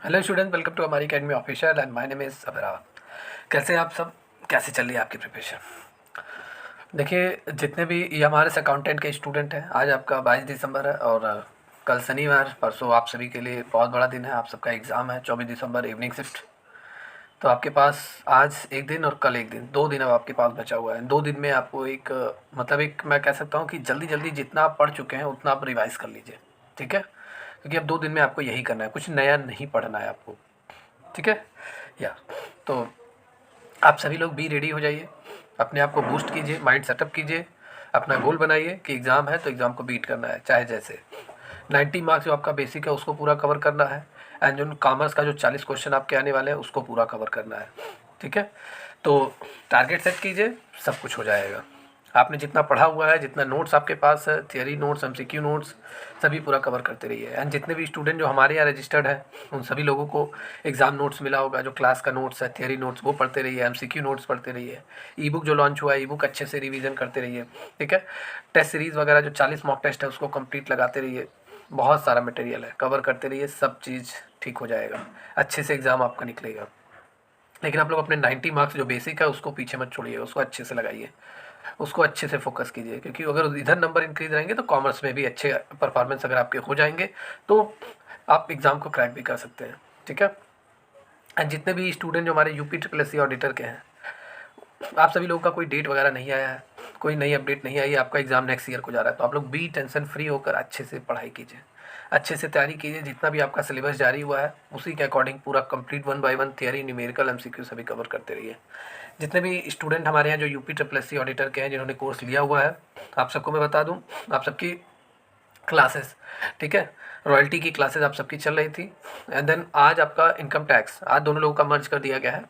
Hello student, welcome to हमारी academy official and my name is Abra. कैसे हैं आप सब? कैसे चल रही है आपकी प्रिपरेशन? देखिए, जितने भी ये हमारे से अकाउंटेंट के स्टूडेंट हैं, आज आपका 22 दिसंबर है और कल शनिवार, परसों आप सभी के लिए बहुत बड़ा दिन है। आप सबका एग्ज़ाम है 24 दिसंबर इवनिंग शिफ्ट। तो आपके पास आज एक दिन और कल एक दिन, 2 दिन अब आपके पास बचा हुआ है। 2 दिन में आपको एक मतलब एक मैं कह सकता हूँ कि जल्दी जल्दी जितना आप पढ़ चुके हैं उतना आप रिवाइज़ कर लीजिए। ठीक है? क्योंकि अब 2 दिन में आपको यही करना है, कुछ नया नहीं पढ़ना है आपको। ठीक है? या तो आप सभी लोग बी रेडी हो जाइए, अपने आप को बूस्ट कीजिए, माइंड सेटअप कीजिए, अपना गोल बनाइए कि एग्ज़ाम है तो एग्ज़ाम को बीट करना है चाहे जैसे। 90 मार्क्स जो आपका बेसिक है उसको पूरा कवर करना है, एंड जो कॉमर्स का जो 40 क्वेश्चन आपके आने वाले हैं उसको पूरा कवर करना है। ठीक है? तो टारगेट सेट कीजिए, सब कुछ हो जाएगा। आपने जितना पढ़ा हुआ है, जितना नोट्स आपके पास है, थियरी नोट्स, एमसीक्यू नोट्स, सभी पूरा कवर करते रहिए। एंड जितने भी स्टूडेंट जो हमारे यहाँ रजिस्टर्ड है उन सभी लोगों को एग्ज़ाम नोट्स मिला होगा, जो क्लास का नोट्स है, थियरी नोट्स, वो पढ़ते रहिए, एमसीक्यू नोट्स पढ़ते रहिए। ई बुक जो लॉन्च हुआ है, ई बुक अच्छे से रिवीजन करते रहिए। ठीक है? टेस्ट सीरीज़ वगैरह जो 40 मॉक टेस्ट है उसको कंप्लीट लगाते रहिए। बहुत सारा मटेरियल है, कवर करते रहिए, सब चीज़ ठीक हो जाएगा, अच्छे से एग्ज़ाम आपका निकलेगा। लेकिन आप लोग अपने 90 मार्क्स जो बेसिक है उसको पीछे मत छोड़िए, उसको अच्छे से लगाइए, उसको अच्छे से फोकस कीजिए। क्योंकि अगर इधर नंबर इंक्रीज रहेंगे तो कॉमर्स में भी अच्छे परफॉर्मेंस अगर आपके हो जाएंगे तो आप एग्ज़ाम को क्रैक भी कर सकते हैं। ठीक है? एंड जितने भी स्टूडेंट जो हमारे UP triple S C auditor के हैं, आप सभी लोगों का कोई डेट वगैरह नहीं आया है, कोई नई अपडेट नहीं आई है, आपका एग्ज़ाम नेक्स्ट ईयर को जा रहा है, तो आप लोग भी टेंशन फ्री होकर अच्छे से पढ़ाई कीजिए, अच्छे से तैयारी कीजिए। जितना भी आपका सिलेबस जारी हुआ है उसी के अकॉर्डिंग पूरा complete 1 by 1 theory, numerical, MCQ सभी कवर करते रहिए। जितने भी स्टूडेंट हमारे यहाँ जो UP triple S C auditor के हैं, जिन्होंने कोर्स लिया हुआ है, आप सबको मैं बता दूँ, आप सबकी क्लासेस, ठीक है, रॉयल्टी की क्लासेस आप सबकी चल रही थी। एंड देन आज आपका इनकम टैक्स, आज दोनों लोगों का मर्ज कर दिया गया है,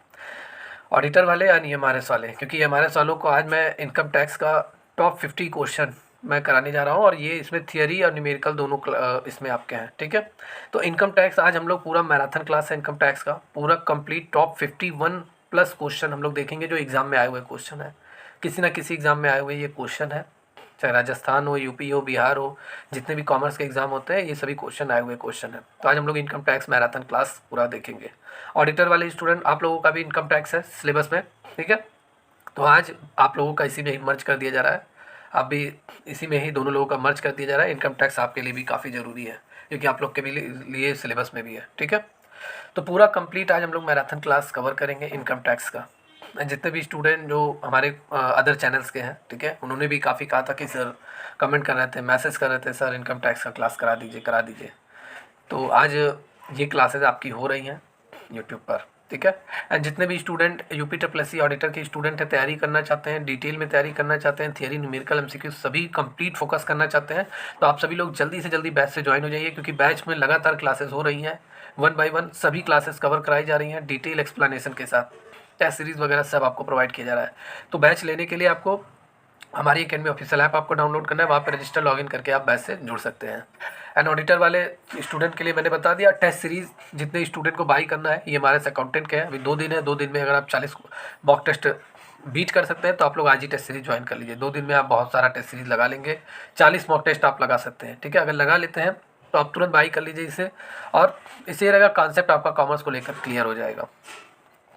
ऑडिटर वाले या EMRS वाले। क्योंकि EMRS वालों को आज मैं इनकम टैक्स का टॉप 50 क्वेश्चन मैं कराने जा रहा हूँ, और ये इसमें थियरी और न्यूमेरिकल दोनों इसमें आपके हैं। ठीक है? तो इनकम टैक्स आज हम लोग पूरा मैराथन क्लास है, इनकम टैक्स का पूरा कंप्लीट टॉप 51 प्लस क्वेश्चन हम लोग देखेंगे जो एग्ज़ाम में आए हुए क्वेश्चन है, किसी ना किसी एग्ज़ाम में आए हुए ये क्वेश्चन है, चाहे राजस्थान हो, यूपी हो, बिहार हो, जितने भी कॉमर्स के एग्ज़ाम होते हैं ये सभी क्वेश्चन आए हुए क्वेश्चन हैं। तो आज हम लोग इनकम टैक्स मैराथन क्लास पूरा देखेंगे। ऑडिटर वाले स्टूडेंट, आप लोगों का भी इनकम टैक्स है सिलेबस में। ठीक है? तो आज आप लोगों का इसी में ही मर्ज कर दिया जा रहा है, आप भी इसी में ही दोनों लोगों का मर्ज कर दिया जा रहा है। इनकम टैक्स आपके लिए भी काफ़ी ज़रूरी है क्योंकि आप लोग के भी लिए सिलेबस में भी है। ठीक है? तो पूरा कंप्लीट आज हम लोग मैराथन क्लास कवर करेंगे इनकम टैक्स का। जितने भी स्टूडेंट जो हमारे अदर चैनल्स के हैं, ठीक है, उन्होंने भी काफ़ी कहा था कि सर, कमेंट कर रहे थे, मैसेज कर रहे थे, सर इनकम टैक्स का क्लास करा दीजिए, करा दीजिए। तो आज ये क्लासेस आपकी हो रही हैं यूट्यूब पर। ठीक है? एंड जितने भी student UP triple S C auditor के स्टूडेंट हैं, तैयारी करना चाहते हैं, डिटेल में तैयारी करना चाहते हैं, थियरी, न्यूमेरिकल, एमसीक्यू सभी कंप्लीट फोकस करना चाहते हैं, तो आप सभी लोग जल्दी से जल्दी बैच से ज्वाइन हो जाइए। क्योंकि बैच में लगातार क्लासेस हो रही हैं, 1 बाय 1 सभी क्लासेस कवर कराई जा रही हैं डिटेल एक्सप्लेनेशन के साथ, टेस्ट सीरीज़ वगैरह सब आपको प्रोवाइड किया जा रहा है। तो बैच लेने के लिए आपको हमारी अकेडमी ऑफिशियल ऐप आपको डाउनलोड करना है, वहाँ पर रजिस्टर लॉगिन करके आप बैच से जुड़ सकते हैं। एंड ऑडिटर वाले स्टूडेंट के लिए मैंने बता दिया, टेस्ट सीरीज़ जितने स्टूडेंट को बाई करना है, ये हमारे से अकाउंटेंट के हैं। अभी 2 दिन है, 2 दिन में अगर आप 40 मॉक टेस्ट बीट कर सकते हैं तो आप लोग आज ही टेस्ट सीरीज ज्वाइन कर लीजिए। 2 दिन में आप बहुत सारा टेस्ट सीरीज लगा लेंगे, 40 मॉक टेस्ट आप लगा सकते हैं। ठीक है? अगर लगा लेते हैं तो आप तुरंत बाई कर लीजिए इसे, और इससे रहेगा कॉन्सेप्ट आपका कॉमर्स को लेकर क्लियर हो जाएगा।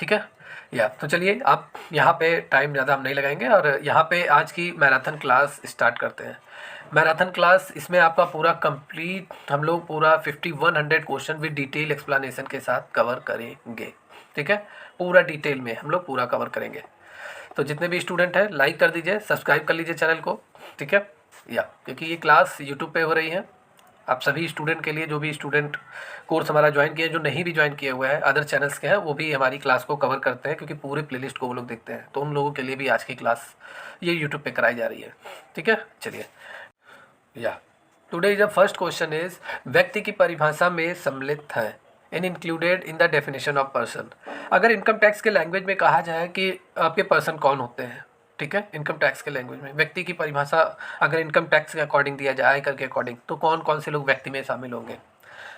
ठीक है? या तो चलिए, आप यहाँ पे टाइम ज़्यादा हम नहीं लगाएंगे और यहाँ पे आज की मैराथन क्लास स्टार्ट करते हैं। मैराथन क्लास, इसमें आपका पूरा कंप्लीट हम लोग पूरा 5100 क्वेश्चन विद डिटेल एक्सप्लेनेशन के साथ कवर करेंगे। ठीक है? पूरा डिटेल में हम लोग पूरा कवर करेंगे। तो जितने भी स्टूडेंट हैं लाइक कर दीजिए, सब्सक्राइब कर लीजिए चैनल को। ठीक है? या क्योंकि ये क्लास यूट्यूब पे हो रही है, आप सभी स्टूडेंट के लिए, जो भी स्टूडेंट कोर्स हमारा ज्वाइन किए, जो नहीं भी ज्वाइन किए हुए हैं, अदर चैनल्स के हैं, वो भी हमारी क्लास को कवर करते हैं क्योंकि पूरे प्लेलिस्ट को वो लोग देखते हैं। तो उन लोगों के लिए भी आज की क्लास ये यूट्यूब पे कराई जा रही है। ठीक है? चलिए, या today the first question is, व्यक्ति की परिभाषा में सम्मिलित है in included in the definition of person. अगर इनकम टैक्स के लैंग्वेज में कहा जाए कि आपके पर्सन कौन होते हैं, ठीक है, इनकम टैक्स के लैंग्वेज में व्यक्ति की परिभाषा अगर इनकम टैक्स के अकॉर्डिंग दिया जाए, आयकर के अकॉर्डिंग, तो कौन कौन से लोग व्यक्ति में शामिल होंगे?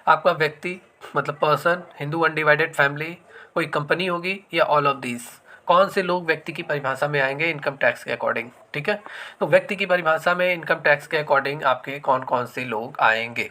आपका व्यक्ति मतलब पर्सन, हिंदू अनडिवाइडेड फैमिली, कोई कंपनी होगी, या ऑल ऑफ दीज? कौन से लोग व्यक्ति की परिभाषा में आएंगे इनकम टैक्स के अकॉर्डिंग? ठीक है? तो व्यक्ति की परिभाषा में इनकम टैक्स के अकॉर्डिंग आपके कौन कौन से लोग आएंगे?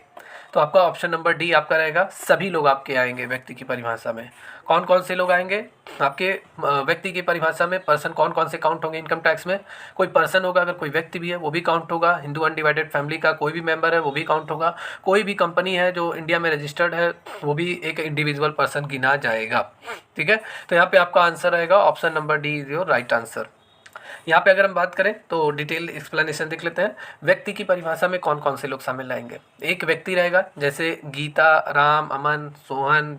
तो आपका ऑप्शन नंबर डी आपका रहेगा, सभी लोग आपके आएंगे व्यक्ति की परिभाषा में। कौन कौन से लोग आएंगे आपके व्यक्ति की परिभाषा में? पर्सन कौन कौन से काउंट होंगे इनकम टैक्स में? कोई पर्सन होगा, अगर कोई व्यक्ति भी है वो भी काउंट होगा, हिंदू अनडिवाइडेड फैमिली का कोई भी मेंबर है वो भी काउंट होगा, कोई भी कंपनी है जो इंडिया में रजिस्टर्ड है वो भी एक इंडिविजुअल पर्सन गिना जाएगा। ठीक है, तो यहाँ पे आपका आंसर रहेगा option number D is your right answer. यहाँ पे अगर हम बात करें तो डिटेल एक्सप्लेनेशन देख लेते हैं। व्यक्ति की परिभाषा में कौन कौन से लोग शामिल रहेंगे? एक व्यक्ति रहेगा, जैसे गीता, राम, अमन, सोहन,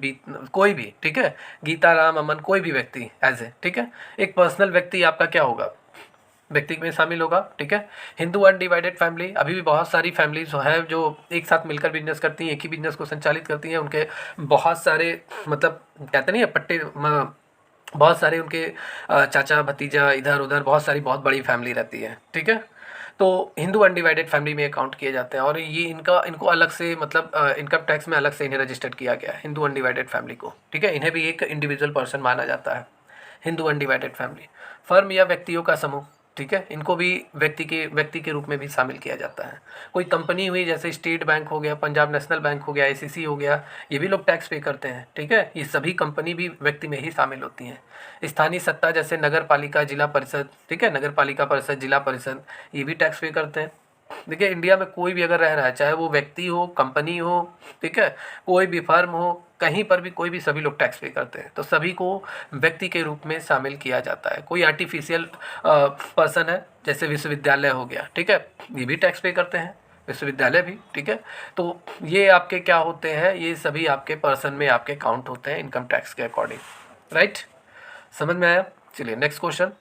कोई भी, ठीक है, गीता, राम, अमन, कोई भी व्यक्ति एज ए, ठीक है। एक पर्सनल व्यक्ति आपका क्या होगा, व्यक्ति में शामिल होगा, ठीक है। हिंदू अनडिवाइडेड फैमिली, अभी भी बहुत सारी फैमिलीज हैं जो एक साथ मिलकर बिजनेस करती हैं, एक ही बिजनेस को संचालित करती हैं, उनके बहुत सारे मतलब कहते नहीं है पट्टे, बहुत सारे उनके चाचा भतीजा इधर उधर, बहुत सारी बहुत बड़ी फैमिली रहती है, ठीक है। तो हिंदू अनडिवाइडेड फैमिली में काउंट किए जाते हैं और ये इनको अलग से मतलब इनकम टैक्स में अलग से इन्हें रजिस्टर्ड किया गया है, हिंदू अनडिवाइडेड फैमिली को, ठीक है। इन्हें भी एक इंडिविजुअल पर्सन माना जाता है, हिंदू अनडिवाइडेड फैमिली। फर्म या व्यक्तियों का समूह, ठीक है, इनको भी व्यक्ति के रूप में भी शामिल किया जाता है। कोई कंपनी हुई जैसे स्टेट बैंक हो गया, पंजाब नेशनल बैंक हो गया, आईसीसी हो गया, ये भी लोग टैक्स पे करते हैं, ठीक है। ये सभी कंपनी भी व्यक्ति में ही शामिल होती हैं। स्थानीय सत्ता जैसे नगर पालिका, जिला परिषद, ठीक है, नगर पालिका परिषद, जिला परिषद, ये भी टैक्स पे करते हैं। देखिए इंडिया में कोई भी अगर रह रहा है, चाहे वो व्यक्ति हो, कंपनी हो, ठीक है, कोई भी फर्म हो, कहीं पर भी कोई भी, सभी लोग टैक्स पे करते हैं। तो सभी को व्यक्ति के रूप में शामिल किया जाता है। कोई आर्टिफिशियल पर्सन है जैसे विश्वविद्यालय हो गया, ठीक है, ये भी टैक्स पे करते हैं, विश्वविद्यालय भी, ठीक है। तो ये आपके क्या होते हैं, ये सभी आपके पर्सन में आपके काउंट होते हैं इनकम टैक्स के अकॉर्डिंग, राइट। समझ में आया? चलिए नेक्स्ट क्वेश्चन।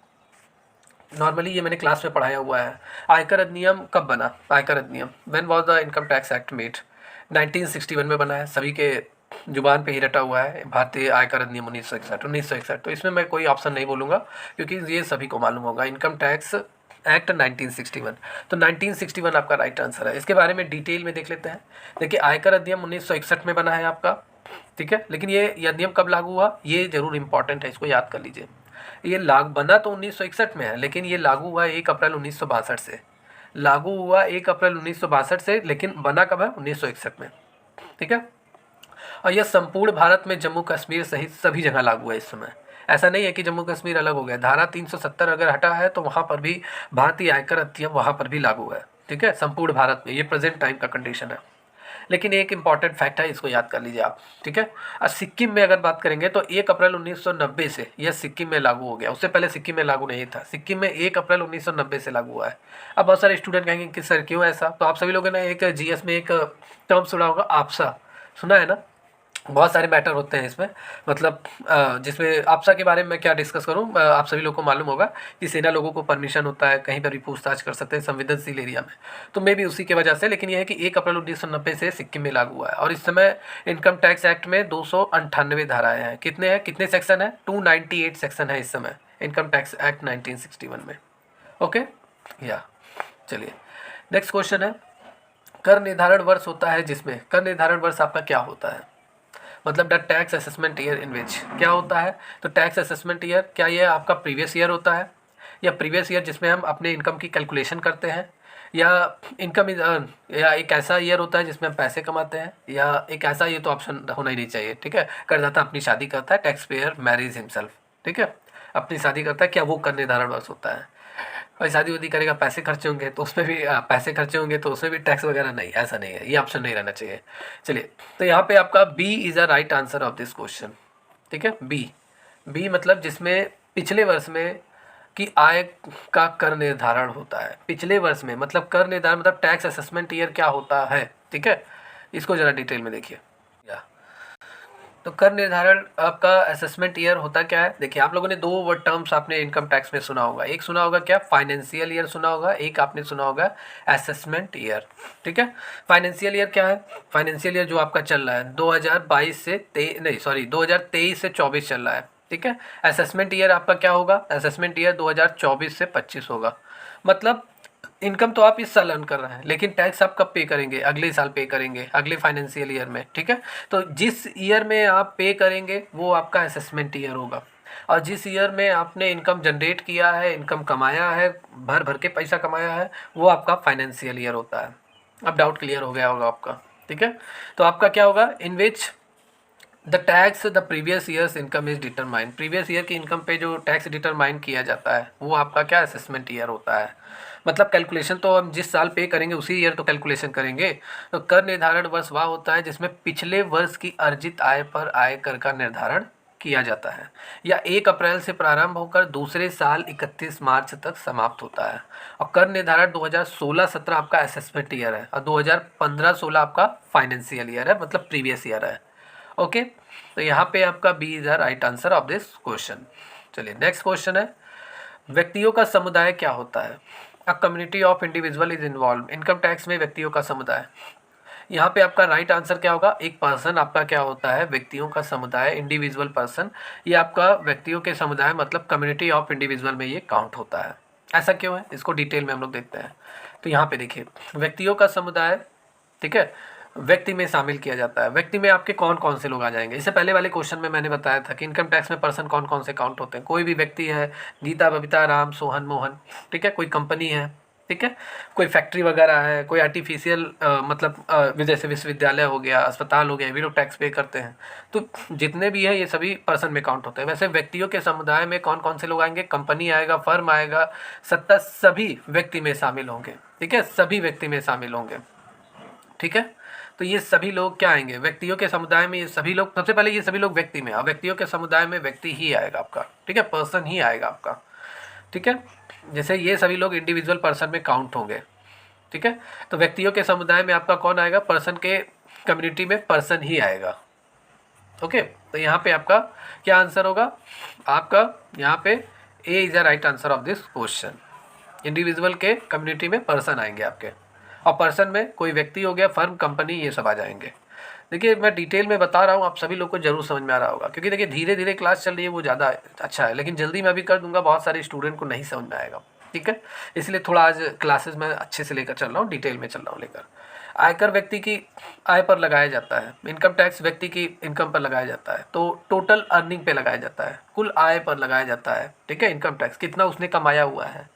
नॉर्मली ये मैंने क्लास में पढ़ाया हुआ है। आयकर अधिनियम कब बना? आयकर अधिनियम, when was the income tax act made? 1961 में बना है, सभी के जुबान पे ही रटा हुआ है, भारतीय आयकर अधिनियम 1961। तो इसमें मैं कोई ऑप्शन नहीं बोलूँगा क्योंकि ये सभी को मालूम होगा, इनकम टैक्स एक्ट 1961। तो 1961 आपका राइट आंसर है। इसके बारे में डिटेल में देख लेते हैं। देखिए आयकर अधिनियम 1961 में बना है आपका, ठीक है, लेकिन ये अधिनियम कब लागू हुआ ये जरूर इंपॉर्टेंट है, इसको याद कर लीजिए। ये बना तो 1961 में है, लेकिन ये लागू हुआ 1 अप्रैल 1962 से। लागू हुआ 1 अप्रैल 1962 से, लेकिन बना कब है? 1961 में, ठीक है। और यह संपूर्ण भारत में जम्मू कश्मीर सहित सभी जगह लागू है इस समय। ऐसा नहीं है कि जम्मू कश्मीर अलग हो गया। धारा 370 अगर हटा है तो वहाँ पर भी भारतीय आयकर अधिनियम वहाँ पर भी लागू है, ठीक है, संपूर्ण भारत में। ये प्रेजेंट टाइम का कंडीशन है। लेकिन एक इंपॉर्टेंट फैक्ट है, इसको याद कर लीजिए आप, ठीक है। और सिक्किम में अगर बात करेंगे तो 1 अप्रैल 1990 से यह सिक्किम में लागू हो गया। उससे पहले सिक्किम में लागू नहीं था। सिक्किम में 1 अप्रैल 1990 से लागू हुआ है। अब बहुत सारे स्टूडेंट कहेंगे कि सर क्यों ऐसा? तो आप सभी लोगों ने एक जीएस में एक टर्म सुना होगा, आपसा, सुना है ना? बहुत सारे मैटर होते हैं इसमें, मतलब जिसमें आपसा के बारे में मैं क्या डिस्कस करूं, आप सभी लोगों को मालूम होगा कि सेना लोगों को परमिशन होता है, कहीं पर भी पूछताछ कर सकते हैं संवेदनशील एरिया में। तो मे भी उसी की वजह से, लेकिन यह है कि 1 अप्रैल 1990 से सिक्किम में लागू हुआ है। और इस समय इनकम टैक्स एक्ट में 298 धाराएँ हैं। कितने सेक्शन है? 298 सेक्शन है इस समय इनकम टैक्स एक्ट 1961 में। ओके या चलिए नेक्स्ट क्वेश्चन है। कर निर्धारण वर्ष होता है जिसमें, कर निर्धारण वर्ष आपका क्या होता है? मतलब the tax assessment year in which, क्या होता है? तो टैक्स असेसमेंट ईयर, क्या ये आपका प्रीवियस ईयर होता है, या प्रीवियस ईयर जिसमें हम अपने इनकम की कैलकुलेशन करते हैं, या इनकम या एक ऐसा ईयर होता है जिसमें हम पैसे कमाते हैं, या एक ऐसा, ये तो ऑप्शन होना ही नहीं चाहिए, ठीक है। करदाता अपनी शादी करता है, टैक्स पेयर मैरिज हिमसेल्फ, ठीक है, अपनी शादी करता है, क्या वो कर निर्धारण वर्ष होता है? और शादी वादी करेगा, पैसे खर्चे होंगे तो उसमें भी पैसे खर्चे होंगे तो उसमें भी टैक्स वगैरह नहीं, ऐसा नहीं है, ये ऑप्शन नहीं रहना चाहिए। चलिए तो यहाँ पे आपका B is a right answer of this question, ठीक है। बी मतलब जिसमें पिछले वर्ष में की आय का कर निर्धारण होता है। पिछले वर्ष में मतलब कर निर्धारण मतलब टैक्स असेसमेंट ईयर क्या होता है, ठीक है। इसको ज़रा डिटेल में देखिए। तो कर निर्धारण आपका असेसमेंट ईयर होता क्या है? देखिए आप लोगों ने 2 वर्ड टर्म्स आपने इनकम टैक्स में सुना होगा। एक सुना होगा क्या? फाइनेंशियल ईयर सुना होगा, एक आपने सुना होगा असेसमेंट ईयर, ठीक है। फाइनेंशियल ईयर क्या है? फाइनेंशियल ईयर जो आपका चल रहा है 2022 से 2023 से 24 चल रहा है, ठीक है। असेसमेंट ईयर आपका क्या होगा? असेसमेंट ईयर 2024 से 25 होगा। मतलब इनकम तो आप इस साल अर्न कर रहे हैं, लेकिन टैक्स आप कब पे करेंगे? अगले साल पे करेंगे, अगले फाइनेंशियल ईयर में, ठीक है। तो जिस ईयर में आप पे करेंगे वो आपका असेसमेंट ईयर होगा, और जिस ईयर में आपने इनकम जनरेट किया है, इनकम कमाया है, भर भर के पैसा कमाया है, वो आपका फाइनेंशियल ईयर होता है। अब डाउट क्लियर हो गया होगा आपका। ठीक है। तो आपका क्या होगा, in which the tax the previous year's income is determined, previous year की इनकम पे जो टैक्स डिटरमाइन किया जाता है वो आपका क्या असेसमेंट ईयर होता है। मतलब कैलकुलेशन तो हम जिस साल पे करेंगे उसी ईयर तो कैलकुलेशन करेंगे। तो कर निर्धारण वर्ष वह होता है जिसमें पिछले वर्ष की अर्जित आय पर आयकर का निर्धारण किया जाता है, या 1 अप्रैल से प्रारंभ होकर दूसरे साल 31 मार्च तक समाप्त होता है। और कर निर्धारण 2016-17 आपका असेसमेंट ईयर है और 2015-16 आपका फाइनेंशियल ईयर है, मतलब प्रीवियस ईयर है। ओके, तो यहाँ पे आपका B is the right answer of this question. चलिए नेक्स्ट क्वेश्चन है, व्यक्तियों का समुदाय क्या होता है। A community of individual is involve, income tax में व्यक्तियों का समुदाय। यहाँ पे आपका राइट आंसर क्या होगा, एक पर्सन आपका क्या होता है, व्यक्तियों का समुदाय, इंडिविजुअल पर्सन। ये आपका व्यक्तियों के समुदाय मतलब कम्युनिटी ऑफ इंडिविजुअल में ये काउंट होता है। ऐसा क्यों है, इसको डिटेल में हम लोग देखते हैं। तो यहाँ पे देखिए, व्यक्तियों का समुदाय, ठीक है, व्यक्ति में शामिल किया जाता है। व्यक्ति में आपके कौन कौन से लोग आ जाएंगे, इससे पहले वाले क्वेश्चन में मैंने बताया था कि इनकम टैक्स में पर्सन कौन कौन से काउंट होते हैं। कोई भी व्यक्ति है, गीता, बबीता, राम, सोहन, मोहन, ठीक है, कोई कंपनी है, ठीक है, कोई फैक्ट्री वगैरह है, कोई आर्टिफिशियल मतलब जैसे विश्वविद्यालय हो गया, अस्पताल हो गया, भी लोग टैक्स पे करते हैं। तो जितने भी है ये सभी पर्सन में काउंट होते हैं। वैसे व्यक्तियों के समुदाय में कौन कौन से लोग आएंगे, कंपनी आएगा, फर्म आएगा, सत्ता, सभी व्यक्ति में शामिल होंगे, ठीक है, सभी व्यक्ति में शामिल होंगे, ठीक है। तो ये सभी लोग क्या आएंगे, व्यक्तियों के समुदाय में ये सभी लोग, सबसे पहले ये सभी लोग व्यक्ति में, और व्यक्तियों के समुदाय में व्यक्ति ही आएगा आपका, ठीक है, पर्सन ही आएगा आपका, ठीक है। जैसे ये सभी लोग इंडिविजुअल पर्सन में काउंट होंगे, ठीक है। तो व्यक्तियों के समुदाय में आपका कौन आएगा, पर्सन के कम्युनिटी में पर्सन ही आएगा। ओके, तो यहाँ पे आपका क्या आंसर होगा, आपका यहाँ पे A is the right answer of this question. Individual के कम्युनिटी में पर्सन आएंगे आपके, और पर्सन में कोई व्यक्ति हो गया, फर्म, कंपनी, ये सब आ जाएंगे। देखिए मैं डिटेल में बता रहा हूँ, आप सभी लोग को जरूर समझ में आ रहा होगा, क्योंकि देखिए धीरे धीरे क्लास चल रही है वो ज़्यादा अच्छा है, लेकिन जल्दी मैं भी कर दूंगा, बहुत सारे स्टूडेंट को नहीं समझ में आएगा, ठीक है। इसलिए थोड़ा आज क्लासेस में अच्छे से लेकर चल रहा हूँ, डिटेल में चल रहा हूँ लेकर। आयकर व्यक्ति की आय पर लगाया जाता है, इनकम टैक्स व्यक्ति की इनकम पर लगाया जाता है, तो टोटल अर्निंग पे लगाया जाता है, कुल आय पर लगाया जाता है, ठीक है। इनकम टैक्स कितना उसने कमाया हुआ है,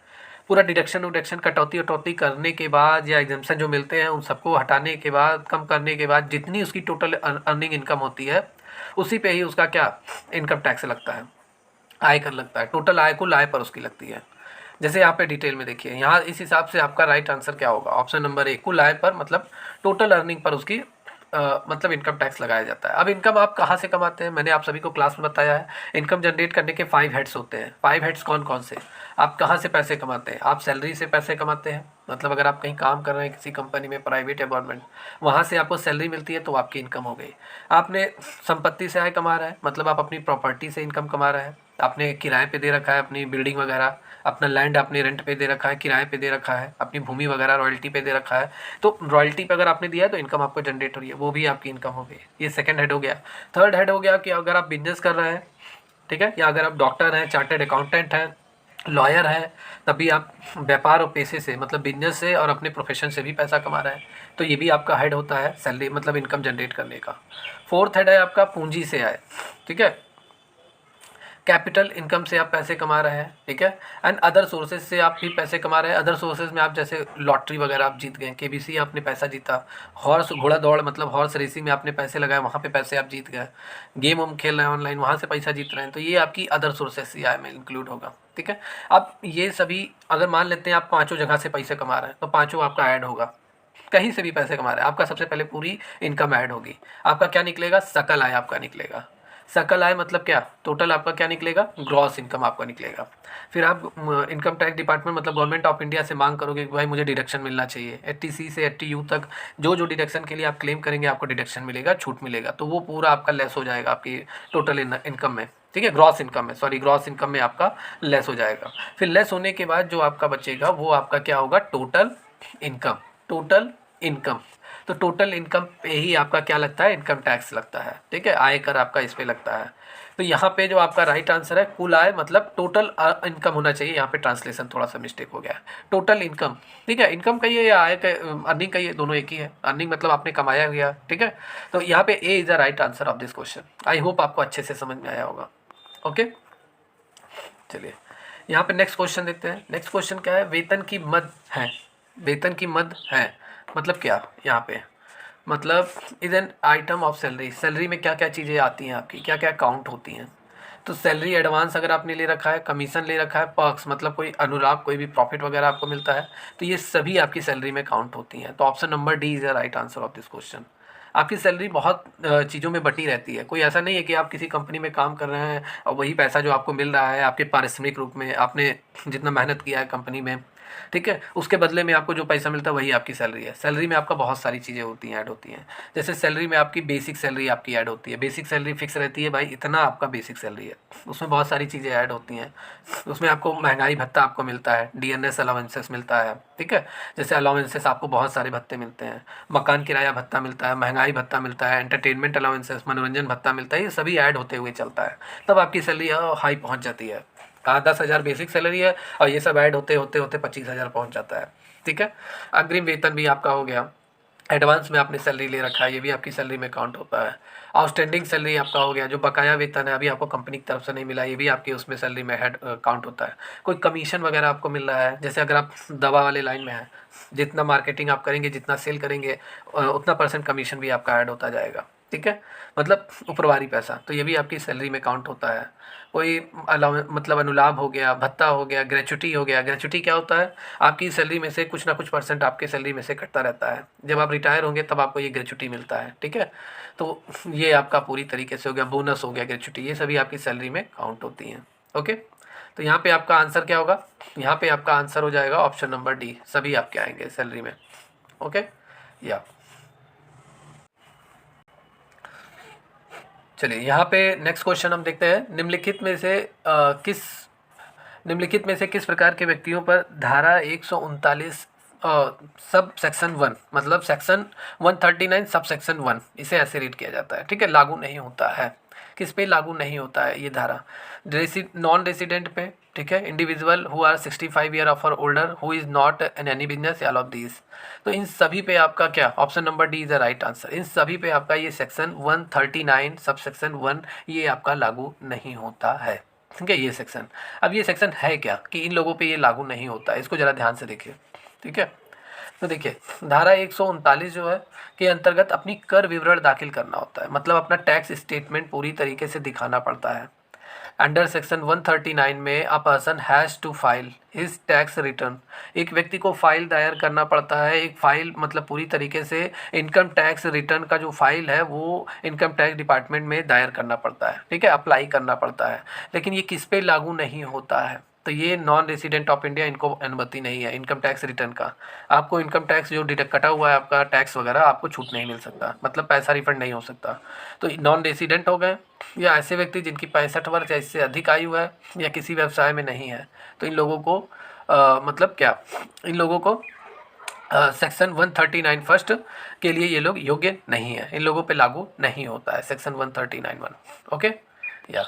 पूरा डिडक्शन उडक्शन कटौती वटौती करने के बाद, या एग्जाम्पशन जो मिलते हैं उन सबको हटाने के बाद, कम करने के बाद जितनी उसकी टोटल अर्निंग इनकम होती है उसी पे ही उसका क्या इनकम टैक्स लगता है, आयकर लगता है। टोटल आय कुल आय पर उसकी लगती है। जैसे यहाँ पे डिटेल में देखिए, यहाँ इस हिसाब से आपका राइट आंसर क्या होगा, ऑप्शन नंबर ए, कुल आय पर मतलब टोटल अर्निंग पर उसकी मतलब इनकम टैक्स लगाया जाता है। अब इनकम आप कहाँ से कमाते हैं, मैंने आप सभी को क्लास में बताया है, इनकम जनरेट करने के 5 हेड्स होते हैं। 5 हेड्स कौन कौन से, आप कहाँ से पैसे कमाते हैं, आप सैलरी से पैसे कमाते हैं, मतलब अगर आप कहीं काम कर रहे हैं किसी कंपनी में, प्राइवेट या गवर्नमेंट, वहाँ से आपको सैलरी मिलती है तो आपकी इनकम हो गई। आपने संपत्ति से आय कमा रहा है, मतलब आप अपनी प्रॉपर्टी से इनकम कमा रहे हैं, आपने किराए पे दे रखा है अपनी बिल्डिंग वगैरह, अपना लैंड आपने रेंट पे दे रखा है, किराए पे दे रखा है, अपनी भूमि वगैरह रॉयल्टी पे दे रखा है, तो रॉयल्टी पे अगर आपने दिया है तो इनकम आपको जनरेट हो रही है, वो भी आपकी इनकम हो गई। ये सेकंड हेड हो गया। थर्ड हेड हो गया कि अगर आप बिजनेस कर रहे हैं, ठीक है, या अगर आप डॉक्टर हैं, चार्टर्ड अकाउंटेंट हैं, लॉयर है, तभी आप व्यापार और पेशे से मतलब बिजनेस से और अपने प्रोफेशन से भी पैसा कमा रहे हैं, तो ये भी आपका हेड होता है सैलरी मतलब इनकम जनरेट करने का। फोर्थ हेड है आपका पूंजी से आए, ठीक है, कैपिटल इनकम से आप पैसे कमा रहे हैं, ठीक है, एंड अदर सोर्सेज से आप भी पैसे कमा रहे हैं। अदर सोर्सेज में आप जैसे लॉटरी वगैरह आप जीत गए, केबीसी आपने पैसा जीता, हॉर्स घोड़ा दौड़ मतलब हॉर्स रेसिंग में आपने पैसे लगाए, वहाँ पे पैसे आप जीत गए, गेम हम खेल रहे हैं ऑनलाइन, वहाँ से पैसा जीत रहे हैं, तो ये आपकी अदर सोर्सेज से आय में इंक्लूड होगा, ठीक है। अब ये सभी अगर मान लेते हैं आप पाँचों जगह से पैसे कमा रहे हैं तो पाँचों आपका ऐड होगा, कहीं से भी पैसे कमा रहे हैं आपका सबसे पहले पूरी इनकम ऐड होगी। आपका क्या निकलेगा, सकल आय आपका निकलेगा। सकल आय मतलब क्या, टोटल आपका क्या निकलेगा, ग्रॉस इनकम आपका निकलेगा। फिर आप इनकम टैक्स डिपार्टमेंट मतलब गवर्नमेंट ऑफ इंडिया से मांग करोगे कि भाई मुझे डिडक्शन मिलना चाहिए, 80C से 80U तक जो जो डिडक्शन के लिए आप क्लेम करेंगे आपको डिडक्शन मिलेगा, छूट मिलेगा, तो वो पूरा आपका लेस हो जाएगा आपकी टोटल इनकम में, ठीक है, ग्रॉस इनकम में, सॉरी ग्रॉस इनकम में आपका लेस हो जाएगा। फिर लेस होने के बाद जो आपका बचेगा वो आपका क्या होगा, टोटल इनकम, टोटल इनकम। तो टोटल इनकम पे ही आपका क्या लगता है, इनकम टैक्स लगता है, ठीक है, आयकर आपका इस पे लगता है। तो यहाँ पे जो आपका राइट आंसर है कुल आय मतलब टोटल इनकम होना चाहिए, यहाँ पे ट्रांसलेशन थोड़ा सा मिस्टेक हो गया है, टोटल इनकम, ठीक है, इनकम कहिए या आय अर्निंग कहिए, दोनों एक ही है, अर्निंग मतलब आपने कमाया गया, ठीक है। तो यहाँ पे A is the right answer of this question. I hope आपको अच्छे से समझ में आया होगा। ओके, चलिए यहाँ पे नेक्स्ट क्वेश्चन देखते हैं। नेक्स्ट क्वेश्चन क्या है, वेतन की मद है, वेतन की मद है मतलब क्या, यहाँ पे मतलब is an item of salary. Salary में क्या क्या चीज़ें आती हैं आपकी, क्या क्या काउंट होती हैं। तो सैलरी एडवांस अगर आपने ले रखा है, कमीशन ले रखा है, पर्क्स मतलब कोई अनुलाभ, कोई भी प्रॉफिट वगैरह आपको मिलता है, तो ये सभी आपकी सैलरी में काउंट होती हैं। तो option number D is the right answer of this question. आपकी सैलरी बहुत चीज़ों में बटी रहती है। कोई ऐसा नहीं है कि आप किसी कंपनी में काम कर रहे हैं और वही पैसा जो आपको मिल रहा है आपके पारिश्रमिक रूप में, आपने जितना मेहनत किया है कंपनी में, ठीक है, उसके बदले में आपको जो पैसा मिलता है वही आपकी सैलरी है। सैलरी में आपका बहुत सारी चीज़ें होती हैं, ऐड होती हैं। जैसे सैलरी में आपकी बेसिक सैलरी आपकी ऐड होती है। बेसिक सैलरी फिक्स रहती है भाई, इतना आपका बेसिक सैलरी है। उसमें बहुत सारी चीज़ें ऐड होती हैं। उसमें आपको महंगाई भत्ता आपको मिलता है, डीएनएस अलाउंसेस मिलता है, ठीक है। जैसे अलाउंसेस आपको बहुत सारे भत्ते मिलते हैं, मकान किराया भत्ता मिलता है, महंगाई भत्ता मिलता है, एंटरटेनमेंट अलाउंसेस, मनोरंजन भत्ता मिलता है। ये सभी ऐड होते हुए चलता है, तब आपकी सैलरी हाई पहुँच जाती है। 10,000 बेसिक सैलरी है और ये सब ऐड होते होते होते 25,000 पहुँच जाता है, ठीक है। अग्रिम वेतन भी आपका हो गया। एडवांस में आपने सैलरी ले रखा है, ये भी आपकी सैलरी में काउंट होता है। आउटस्टैंडिंग सैलरी आपका हो गया, जो बकाया वेतन है अभी आपको कंपनी की तरफ से नहीं मिला, ये भी आपकी उसमें सैलरी में हेड काउंट होता है। कोई कमीशन वगैरह आपको मिल रहा है, जैसे अगर आप दवा वाले लाइन में हैं, जितना मार्केटिंग आप करेंगे, जितना सेल करेंगे, उतना % कमीशन भी आपका ऐड होता जाएगा, ठीक है। मतलब ऊपरवारी पैसा, तो ये भी आपकी सैलरी में काउंट होता है। कोई मतलब अनुलाभ हो गया, भत्ता हो गया, ग्रेच्युटी हो गया। ग्रेच्युटी क्या होता है, आपकी सैलरी में से कुछ ना कुछ % आपके सैलरी में से कटता रहता है। जब आप रिटायर होंगे तब आपको ये ग्रेच्युटी मिलता है, ठीक है। तो ये आपका पूरी तरीके से हो गया, बोनस हो गया, ग्रेच्युटी, ये सभी आपकी सैलरी में काउंट होती हैं। ओके, तो यहाँ पे आपका आंसर क्या होगा, यहाँ पे आपका आंसर हो जाएगा ऑप्शन नंबर डी, सभी आपके आएंगे सैलरी में। ओके, या चलिए यहाँ पे नेक्स्ट क्वेश्चन हम देखते हैं। निम्नलिखित में से किस प्रकार के व्यक्तियों पर धारा 139 सब सेक्शन 1 मतलब सेक्शन 139 सब सेक्शन 1, इसे ऐसे रीड किया जाता है, ठीक है, लागू नहीं होता है। किस पे लागू नहीं होता है ये धारा, नॉन रेसिडेंट पे, ठीक है, individual who are 65 year of or older who is not in any business, all of these. तो इन सभी पे आपका क्या, option number D is the right answer. इन सभी पे आपका ये सेक्शन 139 सब सेक्शन 1 ये आपका लागू नहीं होता है, ठीक है, ये सेक्शन। अब ये सेक्शन है क्या कि इन लोगों पे ये लागू नहीं होता है, इसको ज़रा ध्यान से देखिए, ठीक है। तो देखिए धारा 139 जो है के अंतर्गत अपनी कर विवरण दाखिल करना होता है, मतलब अपना टैक्स स्टेटमेंट पूरी तरीके से दिखाना पड़ता है। अंडर सेक्शन 139 में a person has to file his tax return, एक व्यक्ति को फाइल दायर करना पड़ता है। एक फाइल मतलब पूरी तरीके से इनकम टैक्स रिटर्न का जो फाइल है वो इनकम टैक्स डिपार्टमेंट में दायर करना पड़ता है, ठीक है, अप्लाई करना पड़ता है। लेकिन ये किस पे लागू नहीं होता है, तो ये नॉन रेसिडेंट ऑफ इंडिया, इनको अनुमति नहीं है इनकम टैक्स रिटर्न का। आपको इनकम टैक्स जो डिडक्ट कटा हुआ है आपका टैक्स वगैरह, आपको छूट नहीं मिल सकता, मतलब पैसा रिफंड नहीं हो सकता। तो नॉन रेसिडेंट हो गए या ऐसे व्यक्ति जिनकी 65 वर्ष या इससे अधिक आयु है या किसी व्यवसाय में नहीं है, तो इन लोगों को मतलब क्या, इन लोगों को सेक्शन 139 फर्स्ट के लिए ये लोग योग्य नहीं है, इन लोगों पे लागू नहीं होता है सेक्शन 139(1). ओके, या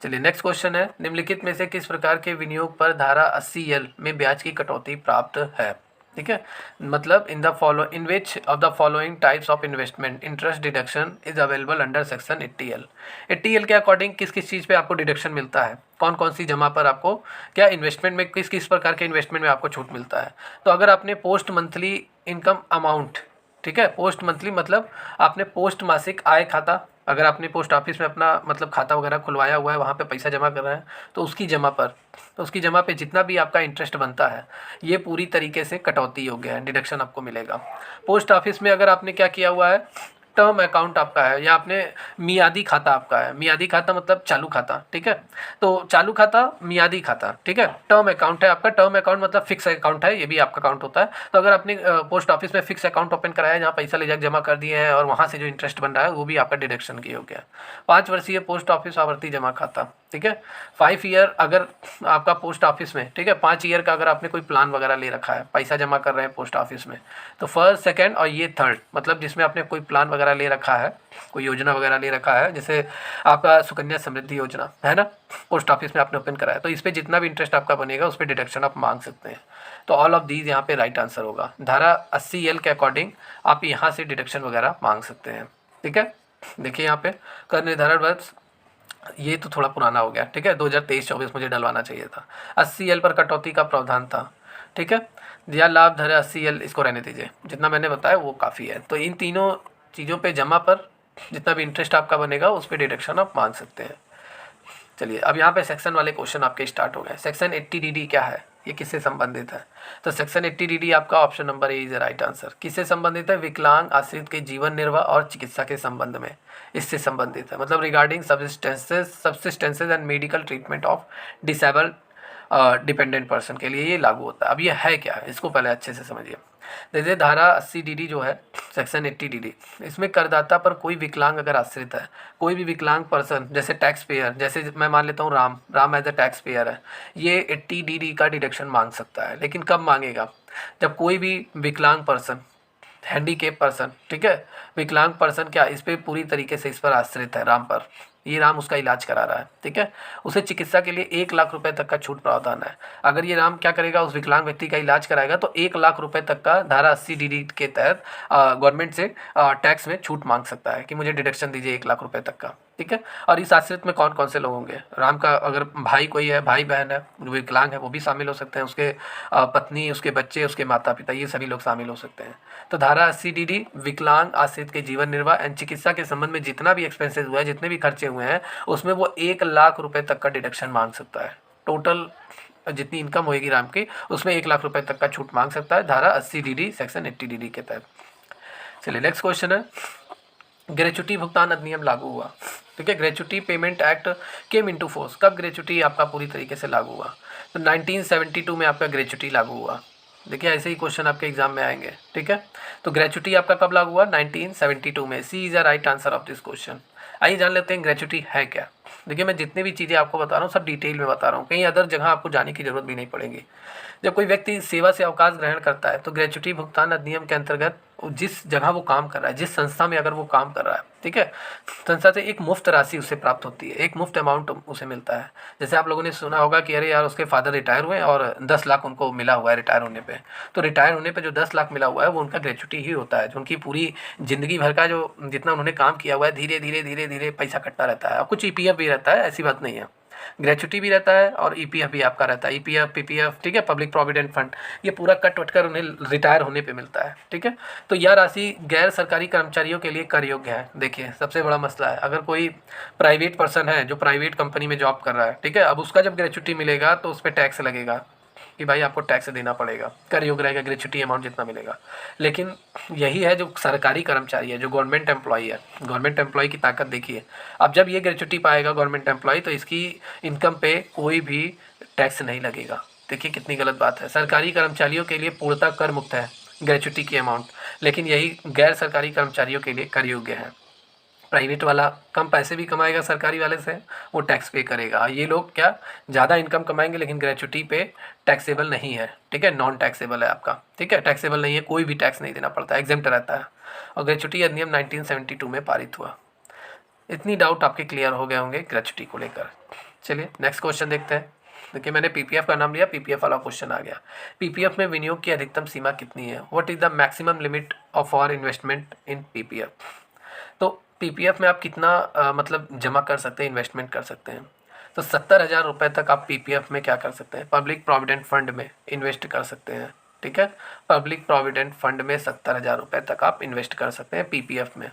चलिए नेक्स्ट क्वेश्चन है, निम्नलिखित में से किस प्रकार के विनियोग पर धारा 80L में ब्याज की कटौती प्राप्त है, ठीक है। मतलब in which of the following types of investment interest deduction is available under section 80L। 80L के अकॉर्डिंग किस किस चीज़ पे आपको डिडक्शन मिलता है, कौन कौन सी जमा पर आपको क्या इन्वेस्टमेंट में किस किस प्रकार के इन्वेस्टमेंट में आपको छूट मिलता है। तो अगर आपने पोस्ट मंथली इनकम अमाउंट, ठीक है, पोस्ट मंथली मतलब आपने पोस्ट मासिक आय खाता, अगर आपने पोस्ट ऑफिस में अपना मतलब खाता वगैरह खुलवाया हुआ है, वहाँ पे पैसा जमा कर रहे हैं, तो उसकी जमा पे जितना भी आपका इंटरेस्ट बनता है ये पूरी तरीके से कटौती योग्य है, डिडक्शन आपको मिलेगा। पोस्ट ऑफिस में अगर आपने क्या किया हुआ है, टर्म अकाउंट आपका है या आपने मियादी खाता आपका है, मियादी खाता मतलब चालू खाता, ठीक है, तो चालू खाता मियादी खाता, ठीक है, टर्म अकाउंट है आपका, टर्म अकाउंट मतलब फिक्स अकाउंट है, ये भी आपका अकाउंट होता है। तो अगर आपने पोस्ट ऑफिस में फिक्स अकाउंट ओपन कराया है जहाँ पैसा ले जाकर जमा कर दिए हैं और वहाँ से जो इंटरेस्ट बन रहा है वो भी आपका डिडक्शन की हो गया। 5 वर्षीय पोस्ट ऑफिस आवर्ती जमा खाता, ठीक है, 5 ईयर अगर आपका पोस्ट ऑफिस में, ठीक है, 5 ईयर का अगर आपने कोई प्लान वगैरह ले रखा है, पैसा जमा कर रहे हैं पोस्ट ऑफिस में, तो फर्स्ट सेकंड और ये थर्ड मतलब जिसमें आपने कोई प्लान वगैरह ले रखा है, कोई योजना वगैरह ले रखा है, जैसे आपका सुकन्या समृद्धि योजना है ना, पोस्ट ऑफिस में आपने ओपन कराया, तो इस पर जितना भी इंटरेस्ट आपका बनेगा उस पर डिडक्शन आप मांग सकते हैं। तो ऑल ऑफ दीज यहाँ पे राइट आंसर होगा। धारा 80L के अकॉर्डिंग आप यहाँ से डिडक्शन वगैरह मांग सकते हैं, ठीक है। देखिए यहाँ पे कर निर्धारण वर्ष, ये तो थोड़ा पुराना हो गया, ठीक है, 2023-24 मुझे डलवाना चाहिए था। 80L पर कटौती का प्रावधान था, ठीक है, या लाभ धारा 80L, इसको रहने दीजिए, जितना मैंने बताया वो काफ़ी है। तो इन तीनों चीज़ों पे जमा पर जितना भी इंटरेस्ट आपका बनेगा उस पर डिडक्शन आप मांग सकते हैं। चलिए अब यहाँ पे सेक्शन वाले क्वेश्चन आपके स्टार्ट हो गए। सेक्शन 80 डी क्या है, ये किससे संबंधित है? तो सेक्शन 80 डी आपका option number A is the right answer. किससे संबंधित है? विकलांग आश्रित के जीवन निर्वाह और चिकित्सा के संबंध में इससे संबंधित है। मतलब regarding subsistences and medical treatment of disabled dependent person के लिए ये लागू होता है। अब ये है क्या, इसको पहले अच्छे से समझिए। जैसे धारा 80 डी जो है, सेक्शन 80 डी, इसमें करदाता पर कोई विकलांग अगर आश्रित है, कोई भी विकलांग पर्सन, जैसे टैक्स पेयर, जैसे मैं मान लेता हूँ Ram as a tax payer है, ये 80 डी का डिडक्शन मांग सकता है। लेकिन कब मांगेगा? जब कोई भी विकलांग पर्सन, हैंडीकेप पर्सन, ठीक है, विकलांग पर्सन क्या इस पर पूरी तरीके से इस पर आश्रित है, राम पर, ये राम उसका इलाज करा रहा है, ठीक है, उसे चिकित्सा के लिए 1 लाख रुपए तक का छूट प्रावधान है। अगर ये राम क्या करेगा, उस विकलांग व्यक्ति का इलाज कराएगा तो 1 लाख रुपए तक का धारा 80 डी के तहत गवर्नमेंट से टैक्स में छूट मांग सकता है कि मुझे डिडक्शन दीजिए 1 लाख रुपए तक का, ठीक है। और इस आश्रित में कौन कौन से लोग होंगे? राम का अगर भाई कोई है, भाई बहन है, विकलांग है, वो भी शामिल हो सकते हैं, उसके पत्नी, उसके बच्चे, उसके माता पिता, ये सभी लोग शामिल हो सकते हैं। तो धारा 80 डी विकलांग आश्रित के जीवन निर्वाह एंड चिकित्सा के संबंध में जितना भी एक्सपेंसेस हुआ है, जितने भी खर्चे हुए हैं, उसमें वो 1 लाख रुपए तक का डिडक्शन मांग सकता है। टोटल जितनी इनकम होगी राम की, उसमें 1 लाख रुपए तक का छूट मांग सकता है धारा 80 डी सेक्शन 80 डी के तहत। चलिए नेक्स्ट क्वेश्चन है, ग्रेच्युटी भुगतान अधिनियम लागू हुआ, ठीक है। Gratuity payment act came into force, कब ग्रेच्युटी आपका पूरी तरीके से लागू हुआ? तो 1972 में आपका ग्रेच्युटी लागू हुआ। देखिए ऐसे ही क्वेश्चन आपके एग्जाम में आएंगे, ठीक है। तो ग्रेच्युटी आपका कब लागू हुआ? 1972 में। C is the right answer of this question. आइए जान लेते हैं ग्रेच्युटी है क्या। देखिए मैं जितनी भी चीज़ें आपको बता रहा हूँ सब डिटेल में बता रहा हूँ, कहीं अदर जगह आपको जाने की जरूरत भी नहीं पड़ेगी। जब कोई व्यक्ति सेवा से अवकाश ग्रहण करता है तो ग्रेच्युटी भुगतान अधिनियम के अंतर्गत जिस जगह वो काम कर रहा है, जिस संस्था में अगर वो काम कर रहा है, ठीक है, संस्था से एक मुफ्त राशि उसे प्राप्त होती है, एक मुफ्त अमाउंट उसे मिलता है। जैसे आप लोगों ने सुना होगा कि अरे यार उसके फादर रिटायर हुए और 10 लाख उनको मिला हुआ है रिटायर होने पे, तो रिटायर होने पे जो 10 लाख मिला हुआ है वो उनका ग्रेच्युटी ही होता है, जो उनकी पूरी ज़िंदगी भर का जो जितना उन्होंने काम किया हुआ है धीरे धीरे धीरे धीरे पैसा कटता रहता है। और कुछ ईपीएफ भी रहता है, ऐसी बात नहीं है, ग्रेच्युटी भी रहता है और ईपीएफ भी आपका रहता है, ईपीएफ पीपीएफ, ठीक है, पब्लिक प्रोविडेंट फंड, ये पूरा कट वट कर उन्हें रिटायर होने पे मिलता है, ठीक है। तो यह राशि गैर सरकारी कर्मचारियों के लिए कर योग्य है। देखिए सबसे बड़ा मसला है, अगर कोई प्राइवेट पर्सन है जो प्राइवेट कंपनी में जॉब कर रहा है, ठीक है, अब उसका जब ग्रेच्युटी मिलेगा तो उस पर टैक्स लगेगा कि भाई आपको टैक्स देना पड़ेगा, कर योग्य रहेगा ग्रेच्युटी अमाउंट जितना मिलेगा। लेकिन यही है जो सरकारी कर्मचारी है, जो गवर्नमेंट एम्प्लॉई है, गवर्नमेंट एम्प्लॉई की ताकत देखिए। अब जब ये ग्रेच्युटी पाएगा गवर्नमेंट एम्प्लॉई तो इसकी इनकम पे कोई भी टैक्स नहीं लगेगा। देखिए कितनी गलत बात है, सरकारी कर्मचारियों के लिए पूर्णतः कर मुक्त है ग्रेच्युटी की अमाउंट, लेकिन यही गैर सरकारी कर्मचारियों के लिए कर योग्य है। प्राइवेट वाला कम पैसे भी कमाएगा सरकारी वाले से, वो टैक्स पे करेगा। ये लोग क्या ज़्यादा इनकम कमाएंगे लेकिन ग्रेच्युटी पे टैक्सेबल नहीं है, ठीक है, नॉन टैक्सेबल है आपका, ठीक है, टैक्सेबल नहीं है, कोई भी टैक्स नहीं देना पड़ता, एग्जेम्प्ट रहता है। और ग्रेच्युटी अधिनियम 1972 में पारित हुआ। इतनी डाउट आपके क्लियर हो गए होंगे ग्रेच्युटी को लेकर। चलिए नेक्स्ट क्वेश्चन देखते हैं। देखिए मैंने पीपीएफ का नाम लिया, पीपीएफ वाला क्वेश्चन आ गया। पीपीएफ में विनियोग की अधिकतम सीमा कितनी है? What is the maximum limit of our investment in PPF? तो पीपीएफ में आप कितना मतलब जमा कर सकते हैं, इन्वेस्टमेंट कर सकते हैं? तो 70,000 रुपये तक आप पीपीएफ में क्या कर सकते हैं, पब्लिक प्रोविडेंट फंड में इन्वेस्ट कर सकते हैं, ठीक है। पब्लिक प्रोविडेंट फंड में 70,000 रुपये तक आप इन्वेस्ट कर सकते हैं पीपीएफ में,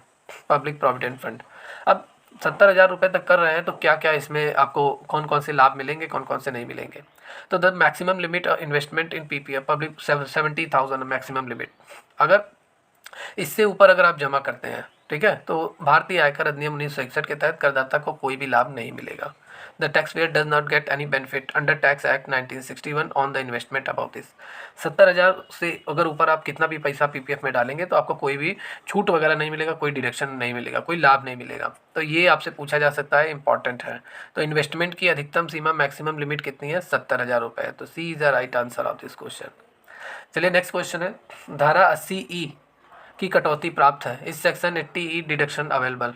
पब्लिक प्रोविडेंट फंड। अब 70,000 रुपये तक कर रहे हैं तो क्या क्या इसमें आपको कौन कौन से लाभ मिलेंगे, कौन कौन से नहीं मिलेंगे? तो the maximum limit investment in PPF public 70,000 maximum limit. अगर इससे ऊपर अगर आप जमा करते हैं, ठीक है, तो भारतीय आयकर अधिनियम 1961 के तहत करदाता को कोई भी लाभ नहीं मिलेगा। The tax pair does not get any benefit under tax act 1961 on the investment about this. 70,000 से अगर ऊपर आप कितना भी पैसा पीपीएफ में डालेंगे तो आपको कोई भी छूट वगैरह नहीं मिलेगा, कोई डिडक्शन नहीं मिलेगा, कोई लाभ नहीं मिलेगा। तो ये आपसे पूछा जा सकता है, इंपॉर्टेंट है। तो इन्वेस्टमेंट की अधिकतम सीमा मैक्सिमम लिमिट कितनी है? 70,000 रुपये। तो C is the right answer of this question. चलिए नेक्स्ट क्वेश्चन है, धारा 80E की कटौती प्राप्त है, इस section 80E deduction available.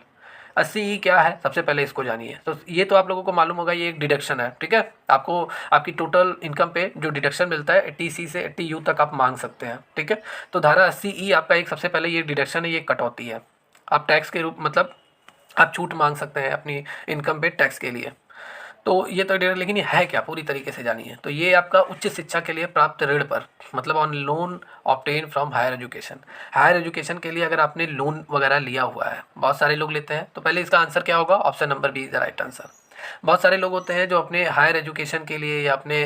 80E क्या है, सबसे पहले इसको जानिए। तो ये तो आप लोगों को मालूम होगा, ये एक डिडक्शन है, ठीक है। आपको आपकी टोटल इनकम पे जो डिडक्शन मिलता है 80C से 80U तक आप मांग सकते हैं, ठीक है। तो धारा 80E आपका एक सबसे पहले ये डिडक्शन है, ये कटौती है। आप टैक्स के रूप मतलब आप छूट मांग सकते हैं अपनी इनकम पे टैक्स के लिए। तो ये तो डिटेल, लेकिन ये है क्या पूरी तरीके से जानिए। तो ये आपका उच्च शिक्षा के लिए प्राप्त ऋण पर, मतलब on loan obtain from higher education. Higher education के लिए अगर आपने लोन वगैरह लिया हुआ है, बहुत सारे लोग लेते हैं, तो पहले इसका आंसर क्या होगा, option number B is the right answer. बहुत सारे लोग होते हैं जो अपने हायर एजुकेशन के लिए या अपने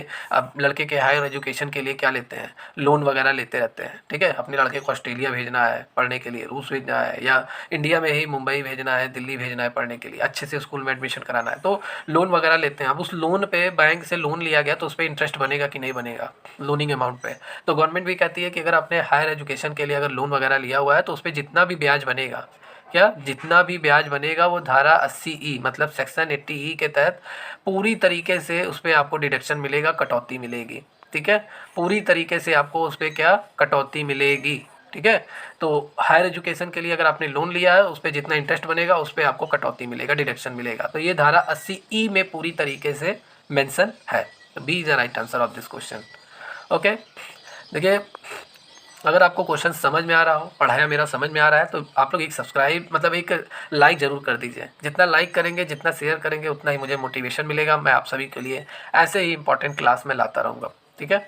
लड़के के हायर एजुकेशन के लिए क्या लेते हैं, लोन वगैरह लेते रहते हैं, ठीक है। अपने लड़के को ऑस्ट्रेलिया भेजना है पढ़ने के लिए, रूस भेजना है, या इंडिया में ही मुंबई भेजना है, दिल्ली भेजना है पढ़ने के लिए, अच्छे से स्कूल में एडमिशन कराना है, तो लोन वगैरह लेते हैं। अब उस लोन पे बैंक से लोन लिया गया तो उस पर इंटरेस्ट बनेगा कि नहीं बनेगा लोनिंग अमाउंट पे। तो गवर्नमेंट भी कहती है कि अगर आपने हायर एजुकेशन के लिए अगर लोन वगैरह लिया हुआ है तो उस पर जितना भी ब्याज बनेगा, क्या जितना भी ब्याज बनेगा वो धारा 80E मतलब सेक्शन 80E के तहत पूरी तरीके से उस पर आपको डिडक्शन मिलेगा, कटौती मिलेगी, ठीक है। पूरी तरीके से आपको उस पर क्या कटौती मिलेगी, ठीक है। तो हायर एजुकेशन के लिए अगर आपने लोन लिया है उस पर जितना इंटरेस्ट बनेगा उस पर आपको कटौती मिलेगा, डिडक्शन मिलेगा। तो ये धारा 80E में पूरी तरीके से मेंशन है। तो B is the right answer of this question. Okay, देखिए अगर आपको क्वेश्चन समझ में आ रहा हो, पढ़ाया मेरा समझ में आ रहा है, तो आप लोग एक सब्सक्राइब मतलब एक लाइक ज़रूर कर दीजिए। जितना लाइक करेंगे, जितना शेयर करेंगे, उतना ही मुझे मोटिवेशन मिलेगा। मैं आप सभी के लिए ऐसे ही इंपॉर्टेंट क्लास में लाता रहूँगा, ठीक है।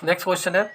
नेक्स्ट क्वेश्चन है,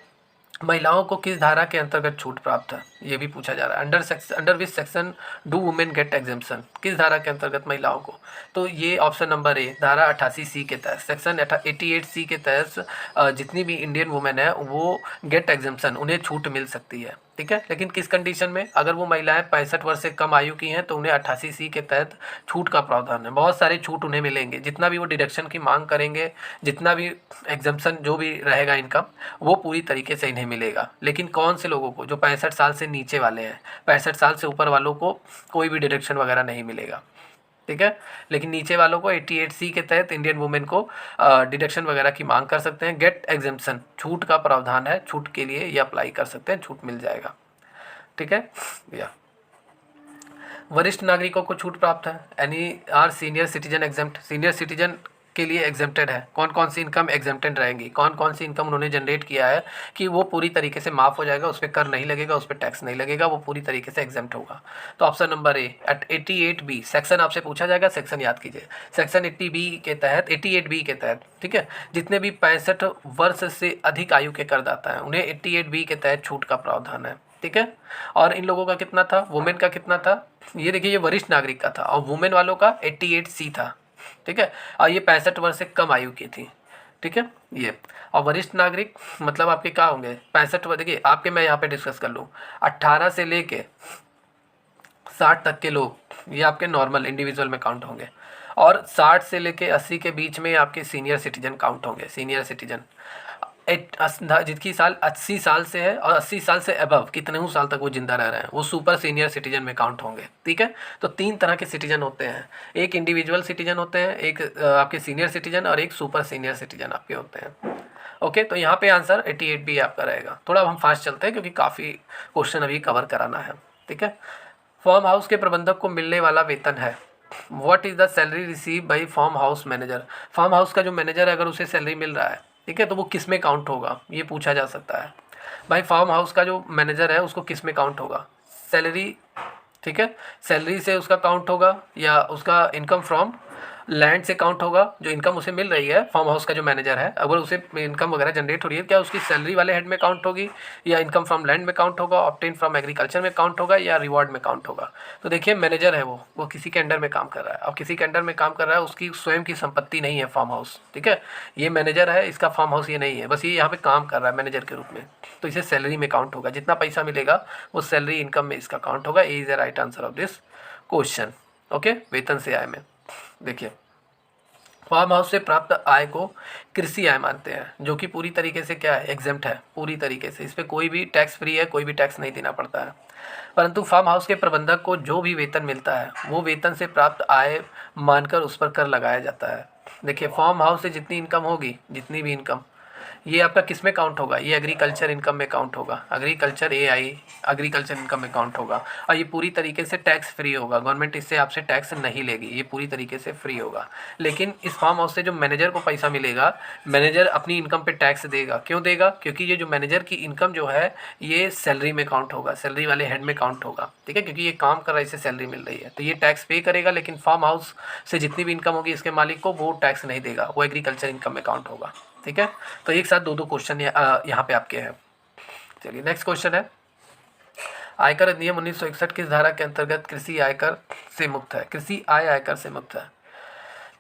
महिलाओं को किस धारा के अंतर्गत छूट प्राप्त है, ये भी पूछा जा रहा है। Under which section do women get exemption, किस धारा के अंतर्गत महिलाओं को, तो ये ऑप्शन नंबर ए धारा 88C के तहत, सेक्शन 88C के तहत जितनी भी इंडियन वुमेन है वो गेट एग्जेम्पशन, उन्हें छूट मिल सकती है, ठीक है। लेकिन किस कंडीशन में, अगर वो महिलाएं 65 वर्ष से कम आयु की हैं तो उन्हें 88C के तहत छूट का प्रावधान है। बहुत सारे छूट उन्हें मिलेंगे, जितना भी वो डिडक्शन की मांग करेंगे, जितना भी एग्जम्पशन जो भी रहेगा इनकम, वो पूरी तरीके से इन्हें मिलेगा। लेकिन कौन से लोगों को, जो 65 साल से नीचे वाले हैं, 65 साल से ऊपर वालों को कोई भी डिडक्शन वगैरह नहीं मिलेगा, ठीक है। लेकिन नीचे वालों को 88C के तहत इंडियन वुमेन को डिडक्शन वगैरह की मांग कर सकते हैं। गेट एग्जेम्पशन, छूट का प्रावधान है, छूट के लिए ये अप्लाई कर सकते हैं, छूट मिल जाएगा, ठीक है। या वरिष्ठ नागरिकों को छूट प्राप्त है, any are senior citizen exempt, senior citizen के लिए एग्जेम्प्टेड है। कौन कौन सी इनकम एग्जेम्प्टेड रहेंगी, कौन कौन सी इनकम उन्होंने जनरेट किया है कि वो पूरी तरीके से माफ़ हो जाएगा, उस पर कर नहीं लगेगा, उस पर टैक्स नहीं लगेगा, वो पूरी तरीके से एग्जेम्प्ट होगा। तो option number A at 88B section आपसे पूछा जाएगा, सेक्शन याद कीजिए, सेक्शन 80B के तहत, 88B के तहत, ठीक है। जितने भी 65 वर्ष से अधिक आयु के करदाता हैं उन्हें 88B के तहत छूट का प्रावधान है, ठीक है। और इन लोगों का कितना था, वुमेन का कितना था, ये देखिए, ये वरिष्ठ नागरिक का था, और वुमेन वालों का 88C था, ठीक है। और ये 65 वर्ष से कम आयु की थी, ठीक है ये। और वरिष्ठ नागरिक मतलब आपके क्या होंगे, 65 वर्ष, देखिए आपके, मैं यहाँ पे डिस्कस कर लूँ, 18 से लेके 60 तक के लोग, ये आपके नॉर्मल इंडिविजुअल में काउंट होंगे। और 60 से लेके 80 के बीच में आपके सीनियर सिटीजन काउंट होंगे। सीनियर सिटीजन जिसकी साल 80 साल से है और 80 साल से अबव, कितने साल तक वो जिंदा रह रहे हैं, वो सुपर सीनियर सिटीजन में काउंट होंगे, ठीक है। तो 3 तरह के सिटीजन होते हैं, एक इंडिविजुअल सिटीजन होते हैं, एक आपके सीनियर सिटीजन, और एक सुपर सीनियर सिटीजन आपके होते हैं। ओके, तो यहाँ पे आंसर 88B आपका रहेगा। थोड़ा अब हम फास्ट चलते हैं क्योंकि काफ़ी क्वेश्चन अभी कवर कराना है, ठीक है। फार्म हाउस के प्रबंधक को मिलने वाला वेतन है, what is the salary receive by farm house manager. Farm house का जो मैनेजर है अगर उसे सैलरी मिल रहा है, ठीक है, तो वो किस में काउंट होगा, ये पूछा जा सकता है। भाई फार्म हाउस का जो मैनेजर है उसको किस में काउंट होगा, सैलरी, ठीक है, सैलरी से उसका काउंट होगा, या उसका इनकम फ्रॉम लैंड से काउंट होगा, जो इनकम उसे मिल रही है फार्म हाउस का जो मैनेजर है, अगर उसे इनकम वगैरह जनरेट हो रही है, क्या उसकी सैलरी वाले हेड में काउंट होगी, या इनकम फ्रॉम लैंड में काउंट होगा, ऑब्टेन फ्रॉम एग्रीकल्चर में काउंट होगा, या रिवॉर्ड में काउंट होगा। तो देखिए मैनेजर है वो किसी के अंडर में काम कर रहा है, अब किसी के अंडर में काम कर रहा है, उसकी स्वयं की संपत्ति नहीं है फार्म हाउस, ठीक है। ये मैनेजर है, इसका फार्म हाउस ये नहीं है, बस ये यहाँ पे काम कर रहा है मैनेजर के रूप में, तो इसे सैलरी में काउंट होगा। जितना पैसा मिलेगा वो सैलरी इनकम में इसका काउंट होगा। A is the right answer of this question. Okay, वेतन से आय में देखिए, फार्म हाउस से प्राप्त आय को कृषि आय मानते हैं, जो कि पूरी तरीके से क्या है, एग्जेम्प्ट है पूरी तरीके से, इस पर कोई भी टैक्स फ्री है, कोई भी टैक्स नहीं देना पड़ता है। परंतु फार्म हाउस के प्रबंधक को जो भी वेतन मिलता है वो वेतन से प्राप्त आय मानकर उस पर कर लगाया जाता है। देखिए फार्म हाउस से जितनी इनकम होगी, जितनी भी इनकम, ये आपका किस में काउंट होगा, ये एग्रीकल्चर इनकम में काउंट होगा, एग्रीकल्चर एआई एग्रीकल्चर इनकम में काउंट होगा। और ये पूरी तरीके से टैक्स फ्री होगा, गवर्नमेंट इससे आपसे टैक्स नहीं लेगी, ये पूरी तरीके से फ्री होगा। लेकिन इस फार्म हाउस से जो मैनेजर को पैसा मिलेगा, मैनेजर अपनी इनकम पे टैक्स देगा। क्यों देगा? क्योंकि ये जो मैनेजर की इनकम जो है ये सैलरी में काउंट होगा, सैलरी वाले हेड में काउंट होगा, ठीक है, क्योंकि ये काम कर रहा है, इसे सैलरी मिल रही है, तो ये टैक्स पे करेगा। लेकिन फार्म हाउस से जितनी भी इनकम होगी इसके मालिक को, वो टैक्स नहीं देगा, वो एग्रीकल्चर इनकम में काउंट होगा, ठीक है। तो एक साथ दो क्वेश्चन यहाँ पे आपके हैं। चलिए नेक्स्ट क्वेश्चन है, आयकर अधिनियम 1961 किस धारा के अंतर्गत कृषि आयकर से मुक्त है? कृषि आय आयकर से मुक्त है।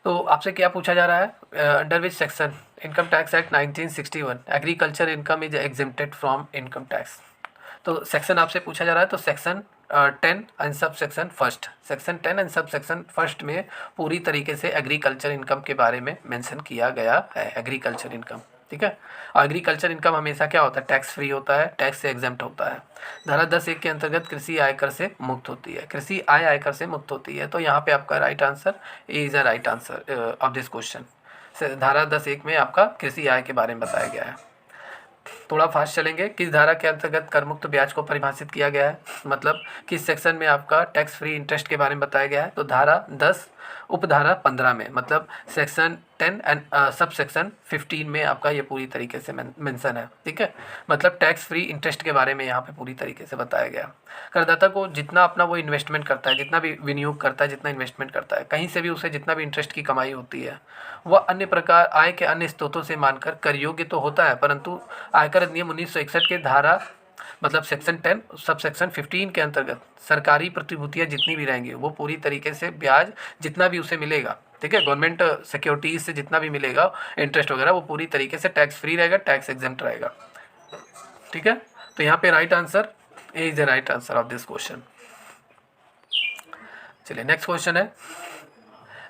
तो आपसे क्या पूछा जा रहा है, under which section income tax act 1961 agriculture income is exempted from income tax. तो सेक्शन आपसे पूछा जा रहा है, तो section 10 and sub section first, section 10 and sub section first में पूरी तरीके से एग्रीकल्चर इनकम के बारे में मेंशन किया गया है, एग्रीकल्चर इनकम, ठीक है। एग्रीकल्चर इनकम हमेशा क्या होता है, टैक्स फ्री होता है, टैक्स से एग्जेम्प्ट होता है। धारा 10(1) के अंतर्गत कृषि आयकर से मुक्त होती है, कृषि आय आयकर से मुक्त होती है। तो यहाँ पे आपका right answer A is a right answer of this question. धारा 10(1) में आपका कृषि आय के बारे में बताया गया है। थोड़ा फास्ट चलेंगे, किस धारा के अंतर्गत कर मुक्त ब्याज को परिभाषित किया गया है, मतलब किस सेक्शन में आपका टैक्स फ्री इंटरेस्ट के बारे में बताया गया है? तो धारा 10 उपधारा 15 में, मतलब सेक्शन 10 एंड सब सेक्शन 15 में आपका ये पूरी तरीके से मेंशन है, ठीक है। मतलब टैक्स फ्री इंटरेस्ट के बारे में यहाँ पे पूरी तरीके से बताया गया। करदाता को जितना अपना वो इन्वेस्टमेंट करता है, जितना भी विनियोग करता है, जितना इन्वेस्टमेंट करता है, कहीं से भी उसे जितना भी इंटरेस्ट की कमाई होती है, वह अन्य प्रकार आय के अन्य स्रोतों से मानकर कर योग्य तो होता है, परंतु आयकर अधिनियम 1961 के धारा मतलब सेक्शन 10 सब सेक्शन 15 के अंतर्गत सरकारी प्रतिभूतियाँ जितनी भी रहेंगी वो पूरी तरीके से ब्याज जितना भी उसे मिलेगा, ठीक है, गवर्नमेंट सिक्योरिटीज से जितना भी मिलेगा इंटरेस्ट वगैरह, वो पूरी तरीके से टैक्स फ्री रहेगा, टैक्स एग्जेम्प्ट रहेगा, ठीक है। तो यहाँ पे right answer A is the right answer of this question. चलिए नेक्स्ट क्वेश्चन है,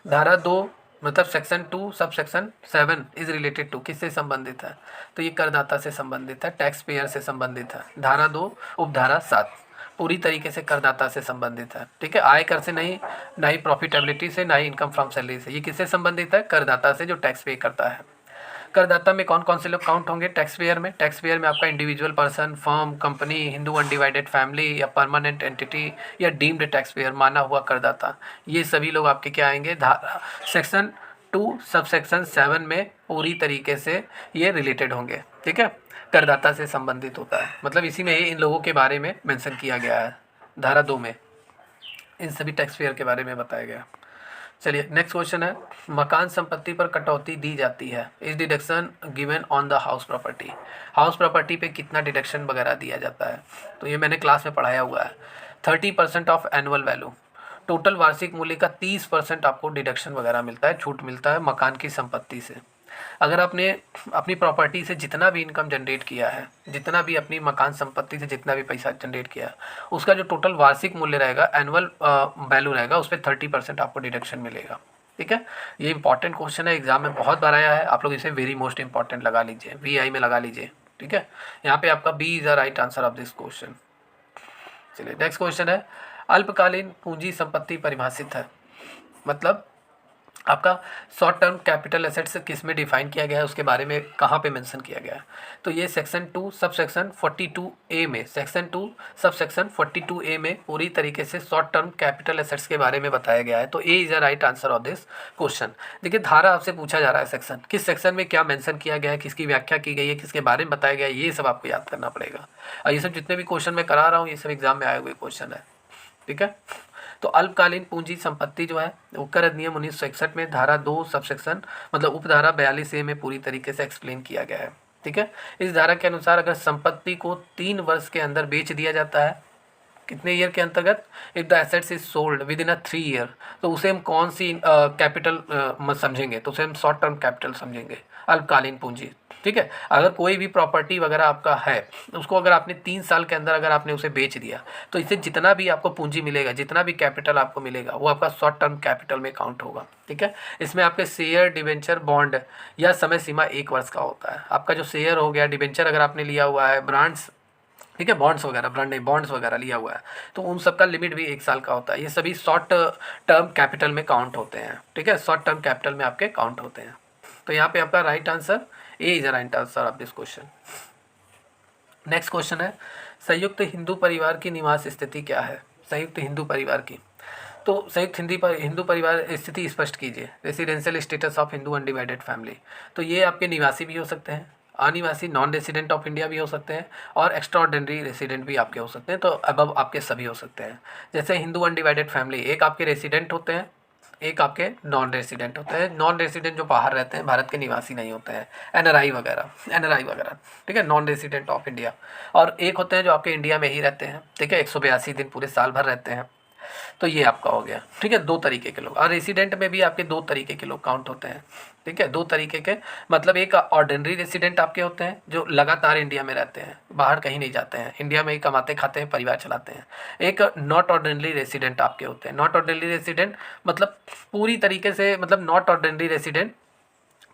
धारा 2 मतलब section 2 sub section 7 is related to, किससे संबंधित है? तो ये करदाता से संबंधित है, टैक्स पेयर से संबंधित है। धारा 2 उपधारा 7 पूरी तरीके से करदाता से संबंधित है, ठीक है। आय कर से नहीं, ना ही प्रॉफिटेबिलिटी से, ना ही इनकम फ्रॉम सैलरी से, ये किससे संबंधित है? करदाता से, जो टैक्स पे करता है। करदाता में कौन कौन से लोग काउंट होंगे टैक्स पेयर में? टैक्स पेयर में आपका individual person, firm, company, Hindu undivided family या परमानेंट एंटिटी या डीम्ड टैक्स पेयर माना हुआ करदाता, ये सभी लोग आपके क्या आएंगे? धारा सेक्शन 2 सब सेक्शन 7 में पूरी तरीके से ये रिलेटेड होंगे, ठीक है, करदाता से संबंधित होता है। मतलब इसी में ही इन लोगों के बारे में मेंशन किया गया है, धारा 2 में इन सभी टैक्स पेयर के बारे में बताया गया। चलिए नेक्स्ट क्वेश्चन है, मकान संपत्ति पर कटौती दी जाती है, इस deduction given on the house property. House property पे कितना डिडक्शन वगैरह दिया जाता है? तो ये मैंने क्लास में पढ़ाया हुआ है, 30% ऑफ एनुअल वैल्यू, टोटल वार्षिक मूल्य का 30% आपको डिडक्शन वगैरह मिलता है, छूट मिलता है मकान की संपत्ति से। अगर आपने अपनी प्रॉपर्टी से जितना भी इनकम जनरेट किया है, जितना भी अपनी मकान संपत्ति से जितना भी पैसा जनरेट किया है, उसका जो टोटल वार्षिक मूल्य रहेगा, एनुअल वैल्यू रहेगा, उस पर 30% आपको डिडक्शन मिलेगा, ठीक है। ये इंपॉर्टेंट क्वेश्चन है, एग्जाम में बहुत बार आया है, आप लोग इसे वेरी मोस्ट इंपॉर्टेंट लगा लीजिए, VI में लगा लीजिए, ठीक है। यहाँ पे आपका B is the right answer of this question. चलिए नेक्स्ट क्वेश्चन है, अल्पकालीन पूंजी संपत्ति परिभाषित है, मतलब आपका शॉर्ट टर्म कैपिटल एसेट्स किस में डिफाइन किया गया है, उसके बारे में कहाँ पे मेंशन किया गया है? तो ये सेक्शन 2 सब सेक्शन 42A में, सेक्शन 2 सब सेक्शन 42A में पूरी तरीके से शॉर्ट टर्म कैपिटल एसेट्स के बारे में बताया गया है। तो A is the right answer of this question. देखिए धारा आपसे पूछा जा रहा है, सेक्शन किस सेक्शन में क्या मेंशन किया गया है, किसकी व्याख्या की गई है, किसके बारे में बताया गया है, ये सब आपको याद करना पड़ेगा। और ये सब जितने भी क्वेश्चन मैं करा रहा हूँ ये सब एग्जाम में आए हुए क्वेश्चन है, ठीक है। तो अल्पकालीन पूंजी संपत्ति जो है वो कर अधिनियम 1961 में धारा 2 सब सेक्शन मतलब उपधारा 42A में पूरी तरीके से एक्सप्लेन किया गया है, ठीक है। इस धारा के अनुसार अगर संपत्ति को 3 वर्ष के अंदर बेच दिया जाता है, कितने ईयर के अंतर्गत? If the assets is sold with in a 3 year, तो उसे हम कौन सी कैपिटल समझेंगे? तो उसे हम शॉर्ट टर्म कैपिटल समझेंगे, अल्पकालीन पूंजी, ठीक है। अगर कोई भी प्रॉपर्टी वगैरह आपका है, उसको अगर आपने 3 साल के अंदर अगर आपने उसे बेच दिया, तो इससे जितना भी आपको पूंजी मिलेगा, जितना भी कैपिटल आपको मिलेगा, वो आपका शॉर्ट टर्म कैपिटल में काउंट होगा, ठीक है। इसमें आपके शेयर, डिबेंचर, बॉन्ड या समय सीमा 1 वर्ष का होता है। आपका जो शेयर हो गया, डिबेंचर अगर आपने लिया हुआ है, ब्रांड्स, ठीक है, बॉन्ड्स वगैरह, ब्रांड नहीं बॉन्ड्स वगैरह लिया हुआ है, तो उन सब का लिमिट भी 1 साल का होता है। ये सभी शॉर्ट टर्म कैपिटल में काउंट होते हैं, ठीक है, शॉर्ट टर्म कैपिटल में आपके काउंट होते हैं, तो यहाँ पे आपका right answer A is the right answer of this question. Next question है, संयुक्त हिंदू परिवार की निवास स्थिति क्या है? संयुक्त हिंदू परिवार की, तो संयुक्त हिंदू परिवार स्थिति स्पष्ट कीजिए। Residential status of Hindu undivided family, तो ये आपके निवासी भी हो सकते हैं, अनिवासी नॉन रेसिडेंट ऑफ इंडिया भी हो सकते हैं, और एक्स्ट्रा ऑर्डिनरी रेसिडेंट भी आपके हो सकते हैं। तो अबव आपके सभी हो सकते हैं। जैसे हिंदू अनडिवाइडेड फैमिली, एक आपके रेसिडेंट होते हैं, एक आपके नॉन रेसिडेंट होते हैं। नॉन रेसिडेंट जो बाहर रहते हैं, भारत के निवासी नहीं होते हैं, एनआरआई वगैरह, ठीक है, नॉन रेसिडेंट ऑफ इंडिया। और एक होते हैं जो आपके इंडिया में ही रहते हैं, ठीक है, 182 दिन पूरे साल भर रहते हैं। तो ये आपका हो गया, ठीक है, दो तरीके के लोग। और रेसिडेंट में भी आपके दो तरीके के लोग काउंट होते हैं, ठीक है, दो तरीके के, मतलब एक ऑर्डिनरी रेसिडेंट आपके होते हैं जो लगातार इंडिया में रहते हैं, बाहर कहीं नहीं जाते हैं, इंडिया में ही कमाते खाते हैं, परिवार चलाते हैं। एक नॉट ऑर्डिनरी रेसिडेंट आपके होते हैं। नॉट ऑर्डिनरी रेसिडेंट मतलब पूरी तरीके से, मतलब नॉट ऑर्डिनरी रेसिडेंट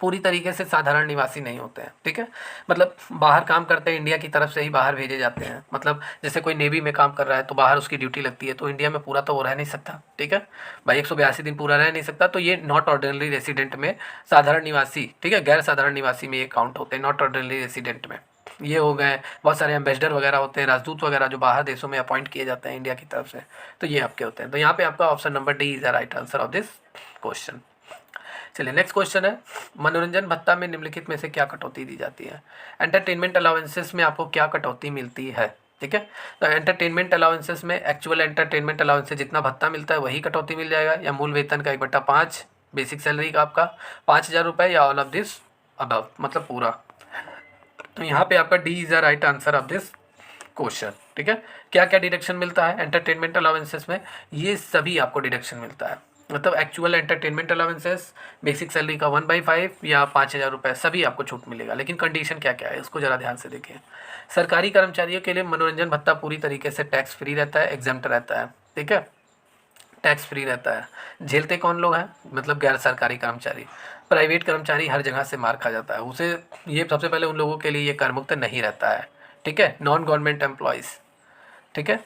पूरी तरीके से साधारण निवासी नहीं होते हैं, ठीक है, मतलब बाहर काम करते हैं, इंडिया की तरफ से ही बाहर भेजे जाते हैं। मतलब जैसे कोई नेवी में काम कर रहा है तो बाहर उसकी ड्यूटी लगती है, तो इंडिया में पूरा तो वो रह नहीं सकता, ठीक है भाई, 182 दिन पूरा रह नहीं सकता। तो ये नॉट ऑर्डिनरी रेसिडेंट में साधारण निवासी, ठीक है, गैर साधारण निवासी में ये काउंट होते हैं नॉट ऑर्डिनरी रेसिडेंट में। ये हो गए, बहुत सारे एम्बेसडर वगैरह होते हैं, राजदूत वगैरह जो बाहर देशों में अपॉइंट किए जाते हैं इंडिया की तरफ से, तो ये आपके होते हैं। तो यहाँ पे आपका option number D is the right answer of this question. चलिए नेक्स्ट क्वेश्चन है, मनोरंजन भत्ता में निम्नलिखित में से क्या कटौती दी जाती है? एंटरटेनमेंट अलाउंसेस में आपको क्या कटौती मिलती है? ठीक है, तो एंटरटेनमेंट अलाउंसेस में एक्चुअल एंटरटेनमेंट अलाउंसेस जितना भत्ता मिलता है वही कटौती मिल जाएगा, या मूल वेतन का 1/5 बेसिक सैलरी का आपका 5,000 रुपये, या ऑल ऑफ दिस अबव, मतलब पूरा। तो यहाँ पे आपका D is the right answer of this question. ठीक है, क्या क्या डिडक्शन मिलता है एंटरटेनमेंट अलाउंसेस में? ये सभी आपको डिडक्शन मिलता है, मतलब actual entertainment allowances, basic salary का 1/5 या 5,000 रुपये, सभी आपको छूट मिलेगा। लेकिन कंडीशन क्या क्या है उसको ज़रा ध्यान से देखिए। सरकारी कर्मचारियों के लिए मनोरंजन भत्ता पूरी तरीके से टैक्स फ्री रहता है, एग्जम्प्ट रहता है, ठीक है, टैक्स फ्री रहता है। झेलते कौन लोग हैं? मतलब गैर सरकारी कर्मचारी। प्राइवेट कर्मचारी हर जगह से मार खा जाता है, उसे ये सबसे पहले उन लोगों के लिए ये कर मुक्त नहीं रहता है, ठीक है, नॉन गवर्नमेंट एम्प्लॉयज़। ठीक है,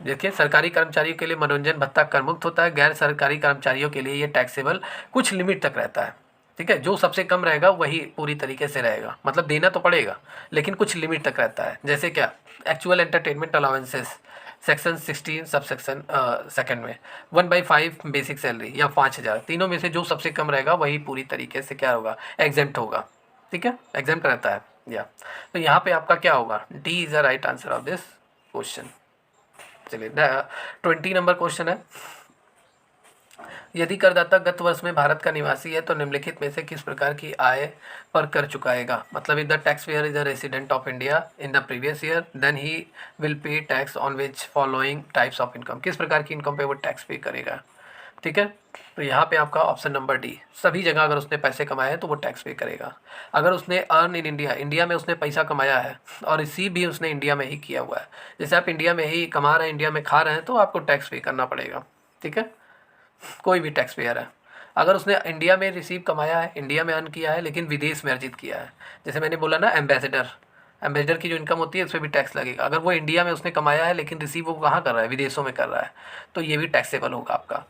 देखिए सरकारी कर्मचारियों के लिए मनोरंजन भत्ता कर मुक्त होता है, गैर सरकारी कर्मचारियों के लिए ये टैक्सेबल कुछ लिमिट तक रहता है। ठीक है, जो सबसे कम रहेगा वही पूरी तरीके से रहेगा, मतलब देना तो पड़ेगा लेकिन कुछ लिमिट तक रहता है। जैसे क्या, actual entertainment allowances section 16 sub section second में 1/5 बेसिक सैलरी या 5,000, तीनों में से जो सबसे कम रहेगा वही पूरी तरीके से क्या होगा, एग्जेम्प्ट होगा। ठीक है, एग्जेम्प्ट रहता है या। तो यहाँ पे आपका क्या होगा, D is the right answer of this question. चलिए 20 नंबर क्वेश्चन है, यदि करदाता गत वर्ष में भारत का निवासी है तो निम्नलिखित में से किस प्रकार की आय पर कर चुकाएगा? मतलब if the tax payer is a resident of India in the previous year then he will pay tax on which following types of income, किस प्रकार की इनकम पे वो टैक्स पे करेगा? ठीक है, तो यहाँ पे आपका ऑप्शन नंबर डी, सभी जगह अगर उसने पैसे कमाए हैं तो वो टैक्स पे करेगा। अगर उसने अर्न इन इंडिया, इंडिया में उसने पैसा कमाया है और रिसीव भी उसने इंडिया में ही किया हुआ है, जैसे आप इंडिया में ही कमा रहे हैं, इंडिया में खा रहे हैं, तो आपको टैक्स पे करना पड़ेगा। ठीक है, कोई भी टैक्स पेयर है। अगर उसने इंडिया में रिसीव कमाया है, इंडिया में अर्न किया है लेकिन विदेश में अर्जित किया है, जैसे मैंने बोला ना एम्बेसडर की जो इनकम होती है उस पर भी टैक्स लगेगा। अगर वो इंडिया में उसने कमाया है लेकिन रिसीव वो कहाँ कर रहा है, विदेशों में कर रहा है, तो ये भी टैक्सेबल होगा आपका।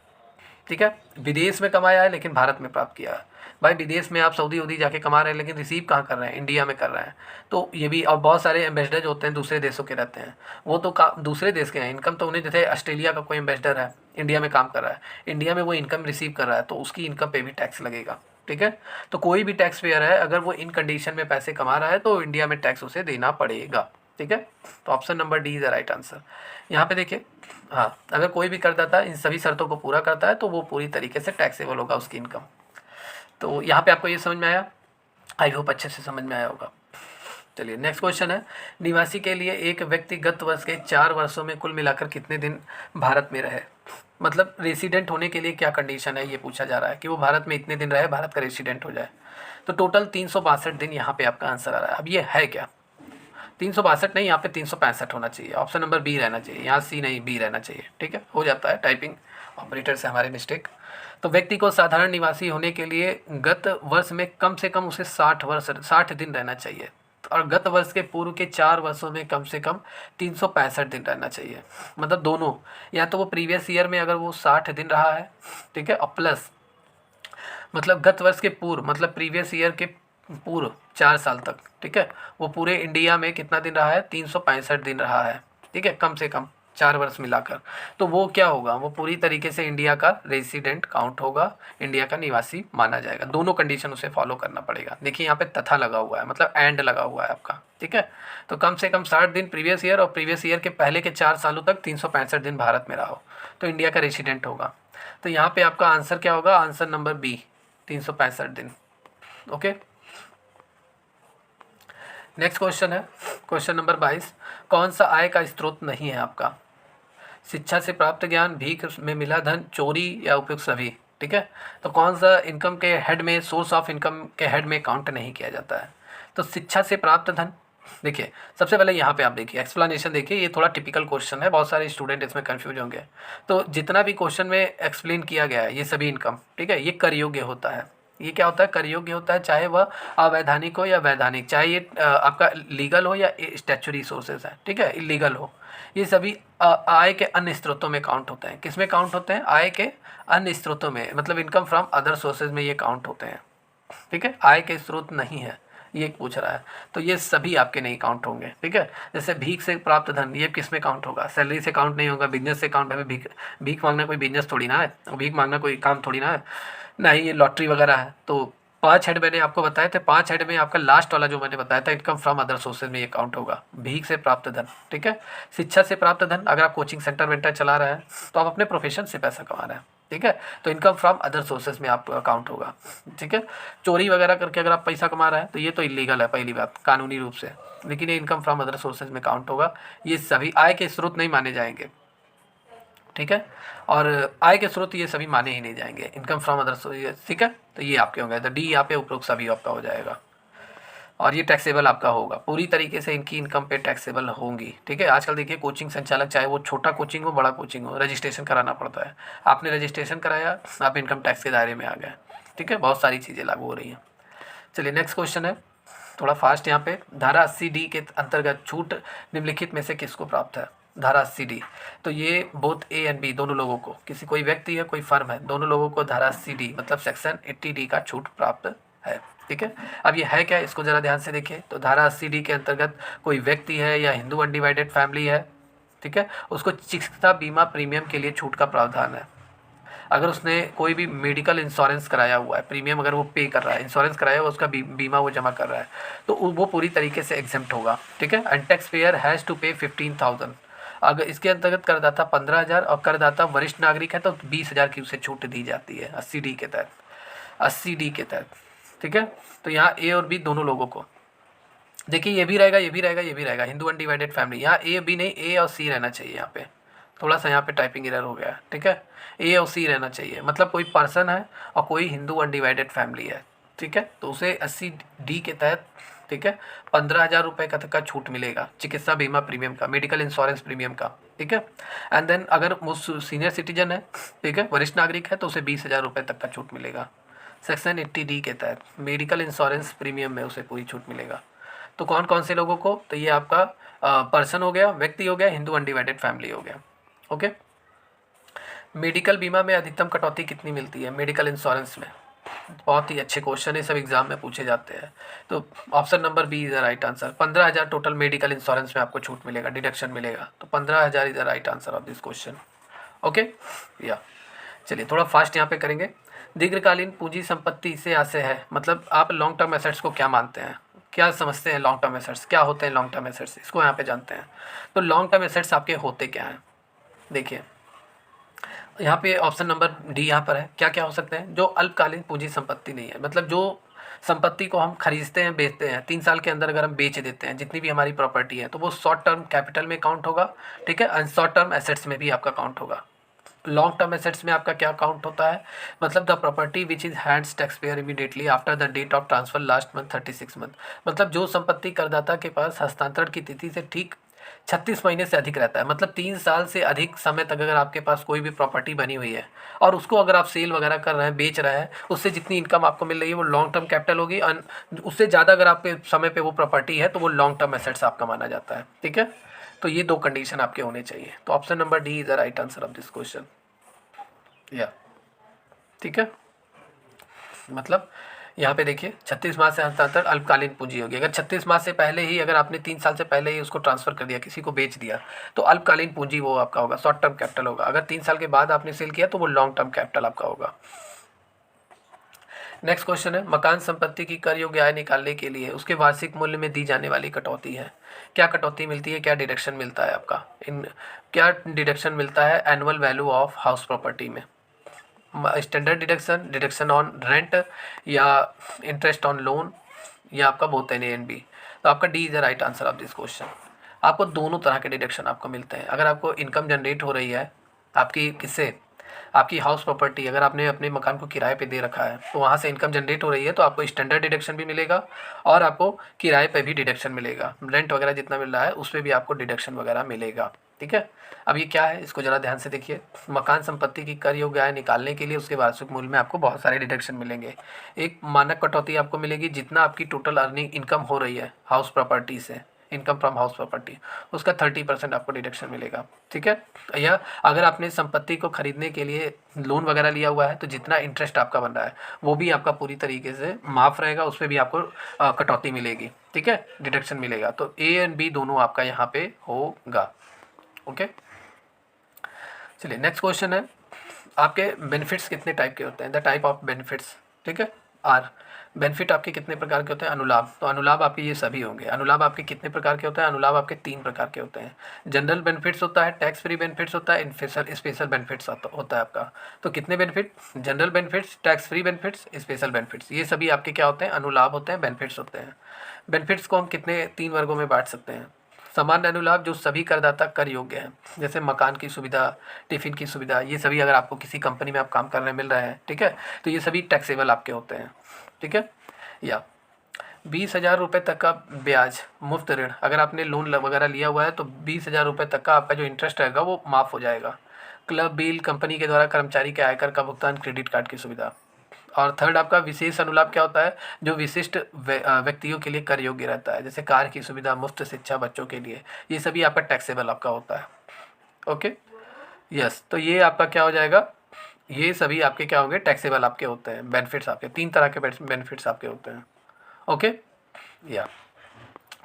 ठीक है, विदेश में कमाया है लेकिन भारत में प्राप्त किया है, भाई विदेश में आप सऊदी उदी जाके कमा रहे हैं लेकिन रिसीव कहाँ कर रहे हैं, इंडिया में कर रहे हैं, तो ये भी। और बहुत सारे एम्बेसडर जो होते हैं दूसरे देशों के रहते हैं, वो तो दूसरे देश के हैं, इनकम तो उन्हें, जैसे ऑस्ट्रेलिया का कोई एम्बेसडर है इंडिया में काम कर रहा है, इंडिया में वो इनकम रिसीव कर रहा है, तो उसकी इनकम पे भी टैक्स लगेगा। ठीक है, तो कोई भी टैक्स पेयर है अगर वो इन कंडीशन में पैसे कमा रहा है तो इंडिया में टैक्स उसे देना पड़ेगा। ठीक है, तो option number D is the right answer. यहाँ पे देखिए, हाँ, अगर कोई भी करदाता इन सभी शर्तों को पूरा करता है तो वो पूरी तरीके से टैक्सेबल होगा उसकी इनकम। तो यहाँ पे आपको ये समझ में आया, आई होप अच्छे से समझ में आया होगा। चलिए नेक्स्ट क्वेश्चन है, निवासी के लिए एक व्यक्ति गत वर्ष के 4 वर्षों में कुल मिलाकर कितने दिन भारत में रहे? मतलब रेसिडेंट होने के लिए क्या कंडीशन है ये पूछा जा रहा है कि वो भारत में इतने दिन रहे, भारत का रेसिडेंट हो जाए। तो टोटल 362 दिन यहाँ पे आपका आंसर आ रहा है। अब ये है क्या, 362 नहीं, यहाँ पे 365 होना चाहिए, ऑप्शन नंबर बी रहना चाहिए, यहाँ सी नहीं बी रहना चाहिए। ठीक है, हो जाता है टाइपिंग ऑपरेटर से हमारी मिस्टेक। तो व्यक्ति को साधारण निवासी होने के लिए गत वर्ष में कम से कम उसे 60 दिन रहना चाहिए, और गत वर्ष के पूर्व के 4 वर्षों में कम से कम 365 दिन रहना चाहिए। मतलब दोनों, या तो वो प्रीवियस ईयर में अगर वो 60 दिन रहा है, ठीक है, और प्लस मतलब गत वर्ष के पूर्व, मतलब प्रीवियस ईयर के पूर्व 4 साल तक, ठीक है, वो पूरे इंडिया में कितना दिन रहा है, 365 दिन रहा है, ठीक है, कम से कम 4 वर्ष मिलाकर। तो वो क्या होगा, वो पूरी तरीके से इंडिया का रेसिडेंट काउंट होगा, इंडिया का निवासी माना जाएगा। दोनों कंडीशन उसे फॉलो करना पड़ेगा। देखिए यहाँ पे तथा लगा हुआ है, मतलब एंड लगा हुआ है आपका, ठीक है। तो कम से कम 60 दिन प्रीवियस ईयर और प्रीवियस ईयर के पहले के 4 सालों तक 365 दिन भारत में रहा हो तो इंडिया का रेसिडेंट होगा। तो यहाँ पे आपका आंसर क्या होगा, आंसर नंबर बी, 365 दिन। ओके, नेक्स्ट क्वेश्चन है क्वेश्चन नंबर 22। कौन सा आय का स्रोत नहीं है आपका? शिक्षा से प्राप्त ज्ञान, भीख में मिला धन, चोरी या उपयुक्त सभी, ठीक है। तो कौन सा इनकम के हेड में, सोर्स ऑफ इनकम के हेड में काउंट नहीं किया जाता है? तो शिक्षा से प्राप्त धन, देखिए सबसे पहले यहाँ पे आप देखिए एक्सप्लेनेशन देखिए, ये थोड़ा टिपिकल क्वेश्चन है, बहुत सारे स्टूडेंट इसमें कंफ्यूज होंगे। तो जितना भी क्वेश्चन में एक्सप्लेन किया गया है ये सभी इनकम, ठीक है, ये कर योग्य होता है। ये क्या होता है, कर योग्य होता है, चाहे वह अवैधानिक हो या वैधानिक, चाहे ये आपका लीगल हो या स्टैच्यूटरी सोर्सेज है, ठीक है, इलीगल हो। ये सभी आय के अन्य स्रोतों में काउंट होते हैं। किस में काउंट होते हैं? आय के अन्य स्रोतों में, मतलब इनकम फ्रॉम अदर सोर्सेज में ये काउंट होते हैं, ठीक है। आय के स्रोत नहीं है ये पूछ रहा है, तो ये सभी आपके नहीं काउंट होंगे, ठीक है। जैसे भीख से प्राप्त धन, ये किस में काउंट होगा? सैलरी से काउंट नहीं होगा, बिजनेस से काउंट है। भीख भीख मांगना कोई बिजनेस थोड़ी ना है, भीख मांगना कोई काम थोड़ी ना है, ना ही ये लॉटरी वगैरह है। तो 5 हेड मैंने आपको बताए थे, 5 हेड में आपका लास्ट वाला जो मैंने बताया था इनकम फ्रॉम अदर सोर्सेज में ये काउंट होगा, भीख से प्राप्त धन, ठीक है। शिक्षा से प्राप्त धन, अगर आप कोचिंग सेंटर वेंटर चला रहे हैं तो आप अपने प्रोफेशन से पैसा कमा रहे हैं, ठीक है, तो इनकम फ्रॉम अदर सोर्सेज में आप काउंट होगा, ठीक है। चोरी वगैरह करके अगर आप पैसा कमा रहे हैं तो ये तो इलीगल है पहली बात कानूनी रूप से, लेकिन ये इनकम फ्रॉम अदर सोर्सेज में काउंट होगा। ये सभी आय के स्रोत नहीं माने जाएंगे, ठीक है, और आय के स्रोत ये सभी माने ही नहीं जाएंगे, इनकम फ्रॉम अदर सोर्स, ठीक है। तो ये आपके होंगे, तो डी यहाँ पे उपरोक्त सभी आपका हो जाएगा, और ये टैक्सेबल आपका होगा, पूरी तरीके से इनकी इनकम पे टैक्सेबल होंगी, ठीक है। आजकल देखिए कोचिंग संचालक, चाहे वो छोटा कोचिंग हो बड़ा कोचिंग हो, रजिस्ट्रेशन कराना पड़ता है। आपने रजिस्ट्रेशन कराया, आप इनकम टैक्स के दायरे में आ गए, ठीक है, बहुत सारी चीज़ें लागू हो रही हैं। चलिए नेक्स्ट क्वेश्चन है, थोड़ा फास्ट यहाँ पे। धारा 80D के अंतर्गत छूट निम्नलिखित में से किसको प्राप्त है? धारा 80D, तो ये बोथ ए एंड बी दोनों लोगों को, किसी कोई व्यक्ति है कोई फर्म है, दोनों लोगों को धारा 80D मतलब सेक्शन 80D का छूट प्राप्त है, ठीक है। अब ये है क्या, इसको ज़रा ध्यान से देखिए। तो धारा 80D के अंतर्गत कोई व्यक्ति है या हिंदू अनडिवाइडेड फैमिली है, ठीक है, उसको चिकित्सा बीमा प्रीमियम के लिए छूट का प्रावधान है। अगर उसने कोई भी मेडिकल इंश्योरेंस कराया हुआ है, प्रीमियम अगर वो पे कर रहा है, इंश्योरेंस कराया हुआ उसका बीमा वो जमा कर रहा है, तो वो पूरी तरीके से एग्जेम्प्ट होगा, ठीक है। And tax payer has to pay 15,000। अगर इसके अंतर्गत करदाता 15,000 और करदाता वरिष्ठ नागरिक है तो 20,000 की उसे छूट दी जाती है 80D के तहत, 80D के तहत, ठीक है। तो यहाँ ए और बी दोनों लोगों को देखिए, ये भी रहेगा, ये भी रहेगा, ये भी रहेगा, हिंदू अनडिवाइडेड फैमिली, यहाँ ए बी नहीं, ए और सी रहना चाहिए। यहाँ पे थोड़ा सा यहाँ पे टाइपिंग एरर हो गया है, ठीक है, ए और सी रहना चाहिए, मतलब कोई पर्सन है और कोई हिंदू अनडिवाइडेड फैमिली है, ठीक है, तो उसे 80D के तहत, ठीक है, 15,000 रुपये का तक का छूट मिलेगा चिकित्सा बीमा प्रीमियम का, मेडिकल इंश्योरेंस प्रीमियम का, ठीक है। एंड देन अगर वो सीनियर सिटीजन है, ठीक है, वरिष्ठ नागरिक है, तो उसे 20,000 रुपये तक का छूट मिलेगा सेक्शन 80D के तहत, मेडिकल इंश्योरेंस प्रीमियम में उसे पूरी छूट मिलेगा। तो कौन कौन से लोगों को, तो ये आपका पर्सन हो गया, व्यक्ति हो गया, हिंदू अनडिवाइडेड फैमिली हो गया, ओके। मेडिकल बीमा में अधिकतम कटौती कितनी मिलती है मेडिकल इंश्योरेंस में? बहुत ही अच्छे क्वेश्चन है, सब एग्जाम में पूछे जाते हैं। तो option number B is the right answer. 15,000 total medical insurance में आपको छूट मिलेगा, डिडक्शन मिलेगा, तो 15,000 is the right answer of this question, okay. या चलिए थोड़ा फास्ट यहाँ पे करेंगे। दीर्घकालीन पूंजी संपत्ति से आशय है, मतलब आप लॉन्ग टर्म एसेट्स को क्या मानते हैं, क्या समझते हैं लॉन्ग टर्म एसेट्स क्या होते हैं? लॉन्ग टर्म एसेट्स इसको यहाँ पे जानते हैं। तो लॉन्ग टर्म एसेट्स आपके होते क्या हैं? देखिए यहाँ पे ऑप्शन नंबर डी यहाँ पर है, क्या क्या हो सकते हैं? जो अल्पकालीन पूंजी संपत्ति नहीं है, मतलब जो संपत्ति को हम खरीदते हैं बेचते हैं 3 साल के अंदर अगर हम बेच देते हैं जितनी भी हमारी प्रॉपर्टी है, तो वो शॉर्ट टर्म कैपिटल में काउंट होगा, ठीक है, एंड शॉर्ट टर्म एसेट्स में भी आपका काउंट होगा। लॉन्ग टर्म एसेट्स में आपका क्या काउंट होता है? मतलब the property which is hands tax payer immediately after the date of transfer last month 36 month, मतलब जो संपत्ति करदाता के पास हस्तांतरण की तिथि से ठीक 36 महीने से अधिक रहता है, मतलब 3 साल से अधिक समय तक अगर आपके पास कोई भी प्रॉपर्टी बनी हुई है और उसको अगर आप सेल वगैरह कर रहे हैं, बेच रहे हैं, उससे जितनी इनकम आपको मिल रही है वो लॉन्ग टर्म कैपिटल होगी, उससे ज़्यादा अगर आपके समय पे वो प्रॉपर्टी है तो वो लॉन्ग टर्म एसेट्स आपका माना जाता है, ठीक है। तो ये 2 कंडीशन आपके होने चाहिए, तो option number D is the right answer of this question, या ठीक है। मतलब यहाँ पे देखिए 36 माह से हस्तांतरण अल्पकालीन पूंजी होगी। अगर 36 माह से पहले ही, अगर आपने 3 साल से पहले ही उसको ट्रांसफ़र कर दिया, किसी को बेच दिया, तो अल्पकालीन पूंजी वो आपका होगा, शॉर्ट टर्म कैपिटल होगा। अगर 3 साल के बाद आपने सेल किया तो वो लॉन्ग टर्म कैपिटल आपका होगा। नेक्स्ट क्वेश्चन है, मकान संपत्ति की कर योग्य आय निकालने के लिए उसके वार्षिक मूल्य में दी जाने वाली कटौती है। क्या कटौती मिलती है, क्या डिडक्शन मिलता है आपका, क्या डिडक्शन मिलता है annual value of house property में? Standard deduction, deduction on rent, या इंटरेस्ट ऑन लोन, या आपका both an A and B? तो आपका D is the right answer of this question. आपको दोनों तरह के डिडक्शन आपको मिलते हैं। अगर आपको इनकम जनरेट हो रही है आपकी किससे, आपकी हाउस प्रॉपर्टी, अगर आपने अपने मकान को किराए पे दे रखा है तो वहाँ से इनकम जनरेट हो रही है, तो आपको स्टैंडर्ड डिडक्शन भी मिलेगा और आपको किराए पे भी डिडक्शन मिलेगा। रेंट वगैरह जितना मिल रहा है उस पर भी आपको डिडक्शन वगैरह मिलेगा। ठीक है, अब ये क्या है इसको ज़रा ध्यान से देखिए। मकान संपत्ति की कर योग्य आय निकालने के लिए उसके वार्षिक मूल्य में आपको बहुत सारे डिडक्शन मिलेंगे। एक मानक कटौती आपको मिलेगी, जितना आपकी टोटल अर्निंग इनकम हो रही है हाउस प्रॉपर्टी से, इनकम फ्रॉम हाउस प्रॉपर्टी, उसका 30% आपको डिडक्शन मिलेगा। ठीक है, या अगर आपने संपत्ति को खरीदने के लिए लोन वगैरह लिया हुआ है तो जितना इंटरेस्ट आपका बन रहा है वो भी आपका पूरी तरीके से माफ़ रहेगा, उस पर भी आपको कटौती मिलेगी। ठीक है, डिडक्शन मिलेगा। तो ए एंड बी दोनों आपका यहाँ पे होगा। ओके, चलिए नेक्स्ट क्वेश्चन है, आपके बेनिफिट्स कितने टाइप के होते हैं? The type of benefits. ठीक है, आर बेनिफिट आपके कितने प्रकार के होते हैं? अनुलाभ, तो अनुलाभ आपके ये सभी होंगे। अनुलाभ आपके कितने प्रकार के होते हैं? अनुलाभ आपके 3 प्रकार के होते हैं। जनरल बेनिफिट्स होता है, टैक्स फ्री बेनिफिट्स होता है, स्पेशल बेनिफिट्स होता है आपका। तो कितने benefit? General benefits, tax free benefits, special benefits, ये सभी आपके क्या होते हैं? अनुलाभ होते हैं, बेनिफिट्स होते हैं। बेनिफिट्स को हम कितने 3 वर्गों में बांट सकते हैं? सामान्य अनुलाभ जो सभी करदाता कर योग्य हैं, जैसे मकान की सुविधा, टिफ़िन की सुविधा, ये सभी अगर आपको किसी कंपनी में आप काम करने मिल रहा है, ठीक है, तो ये सभी टैक्सेबल आपके होते हैं। ठीक है, या 20,000 रुपये तक का ब्याज मुफ्त ऋण, अगर आपने लोन वगैरह लिया हुआ है तो 20,000 रुपये तक का आपका जो इंटरेस्ट रहेगा वो माफ़ हो जाएगा। क्लब बिल, कंपनी के द्वारा कर्मचारी के आयकर का भुगतान, क्रेडिट कार्ड की सुविधा। और थर्ड आपका विशेष अनुलाभ क्या होता है? जो विशिष्ट व्यक्तियों के लिए कर योग्य रहता है, जैसे कार की सुविधा, मुफ्त शिक्षा बच्चों के लिए, ये सभी आपका टैक्सेबल आपका होता है। ओके, यस, तो ये आपका क्या हो जाएगा, ये सभी आपके क्या होंगे? टैक्सेबल आपके होते हैं। बेनिफिट्स आपके 3 तरह के बेनिफिट्स आपके होते हैं। ओके, या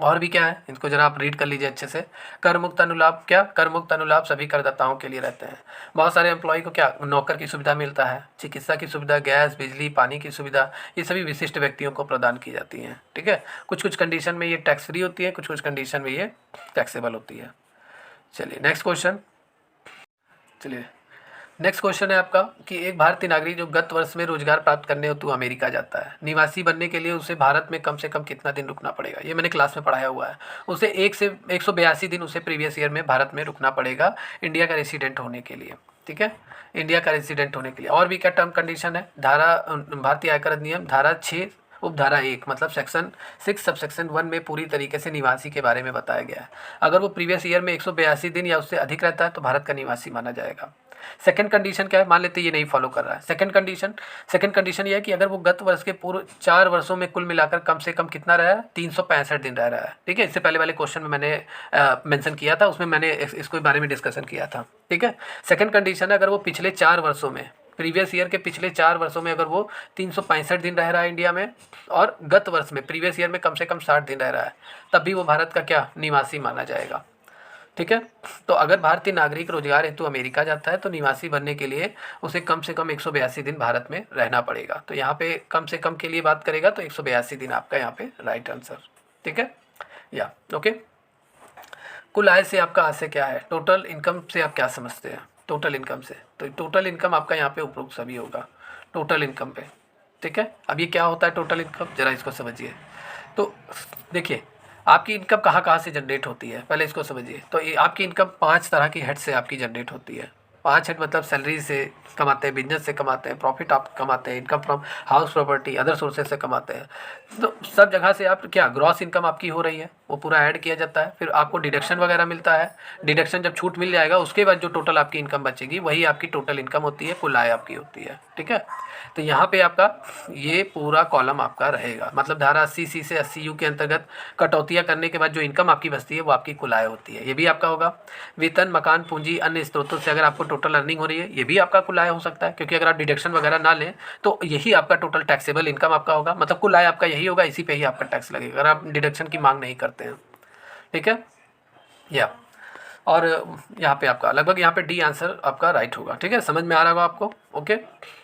और भी क्या है, इनको जरा आप रीड कर लीजिए अच्छे से। कर मुक्त अनुलाभ, क्या कर मुक्त अनुलाभ सभी करदाताओं के लिए रहते हैं। बहुत सारे एम्प्लॉय को क्या नौकर की सुविधा मिलता है, चिकित्सा की सुविधा, गैस, बिजली, पानी की सुविधा, ये सभी विशिष्ट व्यक्तियों को प्रदान की जाती हैं। ठीक है, कुछ कुछ कंडीशन में ये टैक्स फ्री होती है, कुछ कुछ कंडीशन में ये टैक्सेबल होती है। चलिए नेक्स्ट क्वेश्चन, चलिए नेक्स्ट क्वेश्चन है आपका कि एक भारतीय नागरिक जो गत वर्ष में रोजगार प्राप्त करने हेतु अमेरिका जाता है, निवासी बनने के लिए उसे भारत में कम से कम कितना दिन रुकना पड़ेगा? ये मैंने क्लास में पढ़ाया हुआ है। उसे 1 से 182 दिन उसे प्रीवियस ईयर में भारत में रुकना पड़ेगा इंडिया का रेसिडेंट होने के लिए। ठीक है, इंडिया का रेसिडेंट होने के लिए। और भी क्या टर्म कंडीशन है? भारतीय आयकर अधिनियम धारा 6 उपधारा 1 मतलब सेक्शन 6 सब सेक्शन 1 में पूरी तरीके से निवासी के बारे में बताया गया है। अगर वो प्रीवियस ईयर में 182 दिन या उससे अधिक रहता है तो भारत का निवासी माना जाएगा। सेकंड कंडीशन क्या है? मान लेते ये नहीं फॉलो कर रहा है। सेकंड कंडीशन ये है कि अगर वो गत वर्ष के पूर्व 4 वर्षों में कुल मिलाकर कम से कम कितना रहा है? 365 दिन रह रहा है। ठीक है, इससे पहले वाले क्वेश्चन में मैंने मेंशन किया था, उसमें मैंने इसको बारे में डिस्कशन किया था। ठीक है, सेकंड कंडीशन है अगर वो पिछले 4 वर्षों में, प्रीवियस ईयर के पिछले 4 वर्षों में अगर वो 365 दिन रह रहा है इंडिया में, और गत वर्ष में प्रीवियस ईयर में कम से कम 60 दिन रह रहा है, तब भी वो भारत का क्या निवासी माना जाएगा। ठीक है, तो अगर भारतीय नागरिक रोजगार हेतु अमेरिका जाता है तो निवासी बनने के लिए उसे कम से कम 182 दिन भारत में रहना पड़ेगा। तो यहाँ पे कम से कम के लिए बात करेगा तो 182 दिन आपका यहाँ पे राइट आंसर। ठीक है, या ओके। कुल आय से आपका आशय क्या है? टोटल इनकम से आप क्या समझते हैं? टोटल इनकम से, तो टोटल इनकम आपका यहाँ पे उपरोक्त सभी होगा टोटल इनकम पे। ठीक है, अब ये क्या होता है टोटल इनकम, जरा इसको समझिए। तो देखिए आपकी इनकम कहाँ कहाँ से जनरेट होती है, पहले इसको समझिए। तो ये आपकी इनकम 5 तरह की हेड से आपकी जनरेट होती है। 5 हेड मतलब सैलरी से कमाते हैं, बिजनेस से कमाते हैं, प्रॉफिट आप कमाते हैं, income from house property, other sources से कमाते हैं। तो सब जगह से आप क्या ग्रॉस इनकम आपकी हो रही है वो पूरा ऐड किया जाता है, फिर आपको डिडक्शन वगैरह मिलता है। डिडक्शन जब छूट मिल जाएगा उसके बाद जो टोटल आपकी इनकम बचेगी वही आपकी टोटल इनकम होती है, कुल आय आपकी होती है। ठीक है, तो यहाँ पे आपका ये पूरा कॉलम आपका रहेगा, मतलब धारा 80C से 80U के अंतर्गत कटौतियाँ करने के बाद जो इनकम आपकी बचती है वो आपकी कुल आय होती है, ये भी आपका होगा। वेतन, मकान, पूंजी, अन्य स्रोतों से अगर आपको टोटल अर्निंग हो रही है, ये भी आपका कुल आय हो सकता है, क्योंकि अगर आप डिडक्शन वगैरह ना लें तो यही आपका टोटल टैक्सेबल इनकम आपका होगा, मतलब कुल आय आपका यही होगा, इसी पे ही आपका टैक्स लगेगा अगर आप डिडक्शन की मांग नहीं करते हैं। ठीक है, या और यहाँ पे आपका लगभग यहाँ पे डी आंसर आपका राइट होगा। ठीक है, समझ में आ रहा होगा आपको। ओके,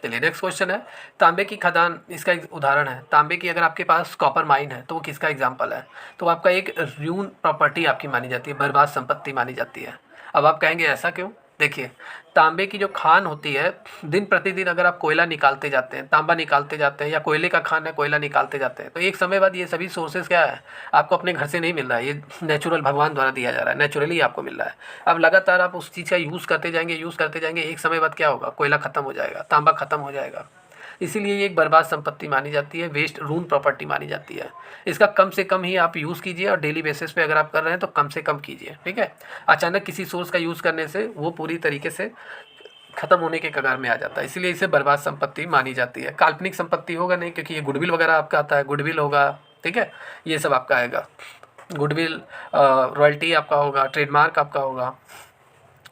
चलिए नेक्स्ट क्वेश्चन है, तांबे की खदान इसका एक उदाहरण है। तांबे की अगर आपके पास कॉपर माइन है तो वो किसका एग्जाम्पल है? तो आपका एक र्यून प्रॉपर्टी आपकी मानी जाती है, बर्बाद संपत्ति मानी जाती है। अब आप कहेंगे ऐसा क्यों? देखिए, तांबे की जो खान होती है, दिन प्रतिदिन अगर आप कोयला निकालते जाते हैं, तांबा निकालते जाते हैं, या कोयले का खान है कोयला निकालते जाते हैं, तो एक समय बाद ये सभी सोर्सेज क्या है, आपको अपने घर से नहीं मिल रहा है, ये नेचुरल भगवान द्वारा दिया जा रहा है, नेचुरली आपको मिल रहा है। अब लगातार आप उस चीज़ का यूज़ करते जाएंगे, एक समय बाद क्या होगा, कोयला खत्म हो जाएगा, तांबा खत्म हो जाएगा। इसीलिए ये एक बर्बाद संपत्ति मानी जाती है, वेस्ट रून प्रॉपर्टी मानी जाती है। इसका कम से कम ही आप यूज़ कीजिए, और डेली बेसिस पे अगर आप कर रहे हैं तो कम से कम कीजिए। ठीक है, अचानक किसी सोर्स का यूज़ करने से वो पूरी तरीके से खत्म होने के कगार में आ जाता है, इसीलिए इसे बर्बाद संपत्ति मानी जाती है। काल्पनिक संपत्ति होगा नहीं, क्योंकि ये गुडविल वगैरह आपका आता है, गुडविल होगा। ठीक है, ये सब आपका आएगा, गुडविल, रॉयल्टी आपका होगा, ट्रेडमार्क आपका होगा,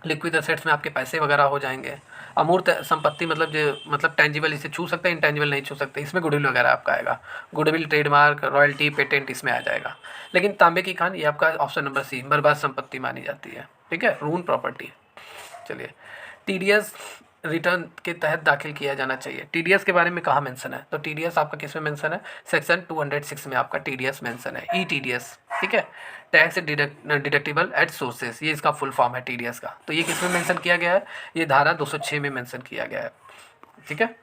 लिक्विड एसेट्स में आपके पैसे वगैरह हो जाएंगे। अमूर्त संपत्ति मतलब जो मतलब टेंजिबल, इसे छू सकते हैं, इंटेंजिबल नहीं छू सकते, इसमें गुडविल वगैरह आपका आएगा। गुडविल, ट्रेडमार्क, रॉयल्टी, पेटेंट इसमें आ जाएगा। लेकिन तांबे की खान ये आपका ऑप्शन नंबर सी, बर्बाद संपत्ति मानी जाती है। ठीक है, रून प्रॉपर्टी। चलिए, टीडीएस रिटर्न के तहत दाखिल किया जाना चाहिए। टीडीएस के बारे में कहाँ मेंशन है? तो टीडीएस आपका किस में मेंशन है? सेक्शन 206 में आपका टीडीएस मेंशन है, ईटीडीएस। ठीक है, टैक्स डिडक्टिबल एट सोर्सेस, ये इसका फुल फॉर्म है टीडीएस का। तो ये किस में मेंशन किया गया है? ये धारा 206 में मेंशन किया गया है। ठीक है,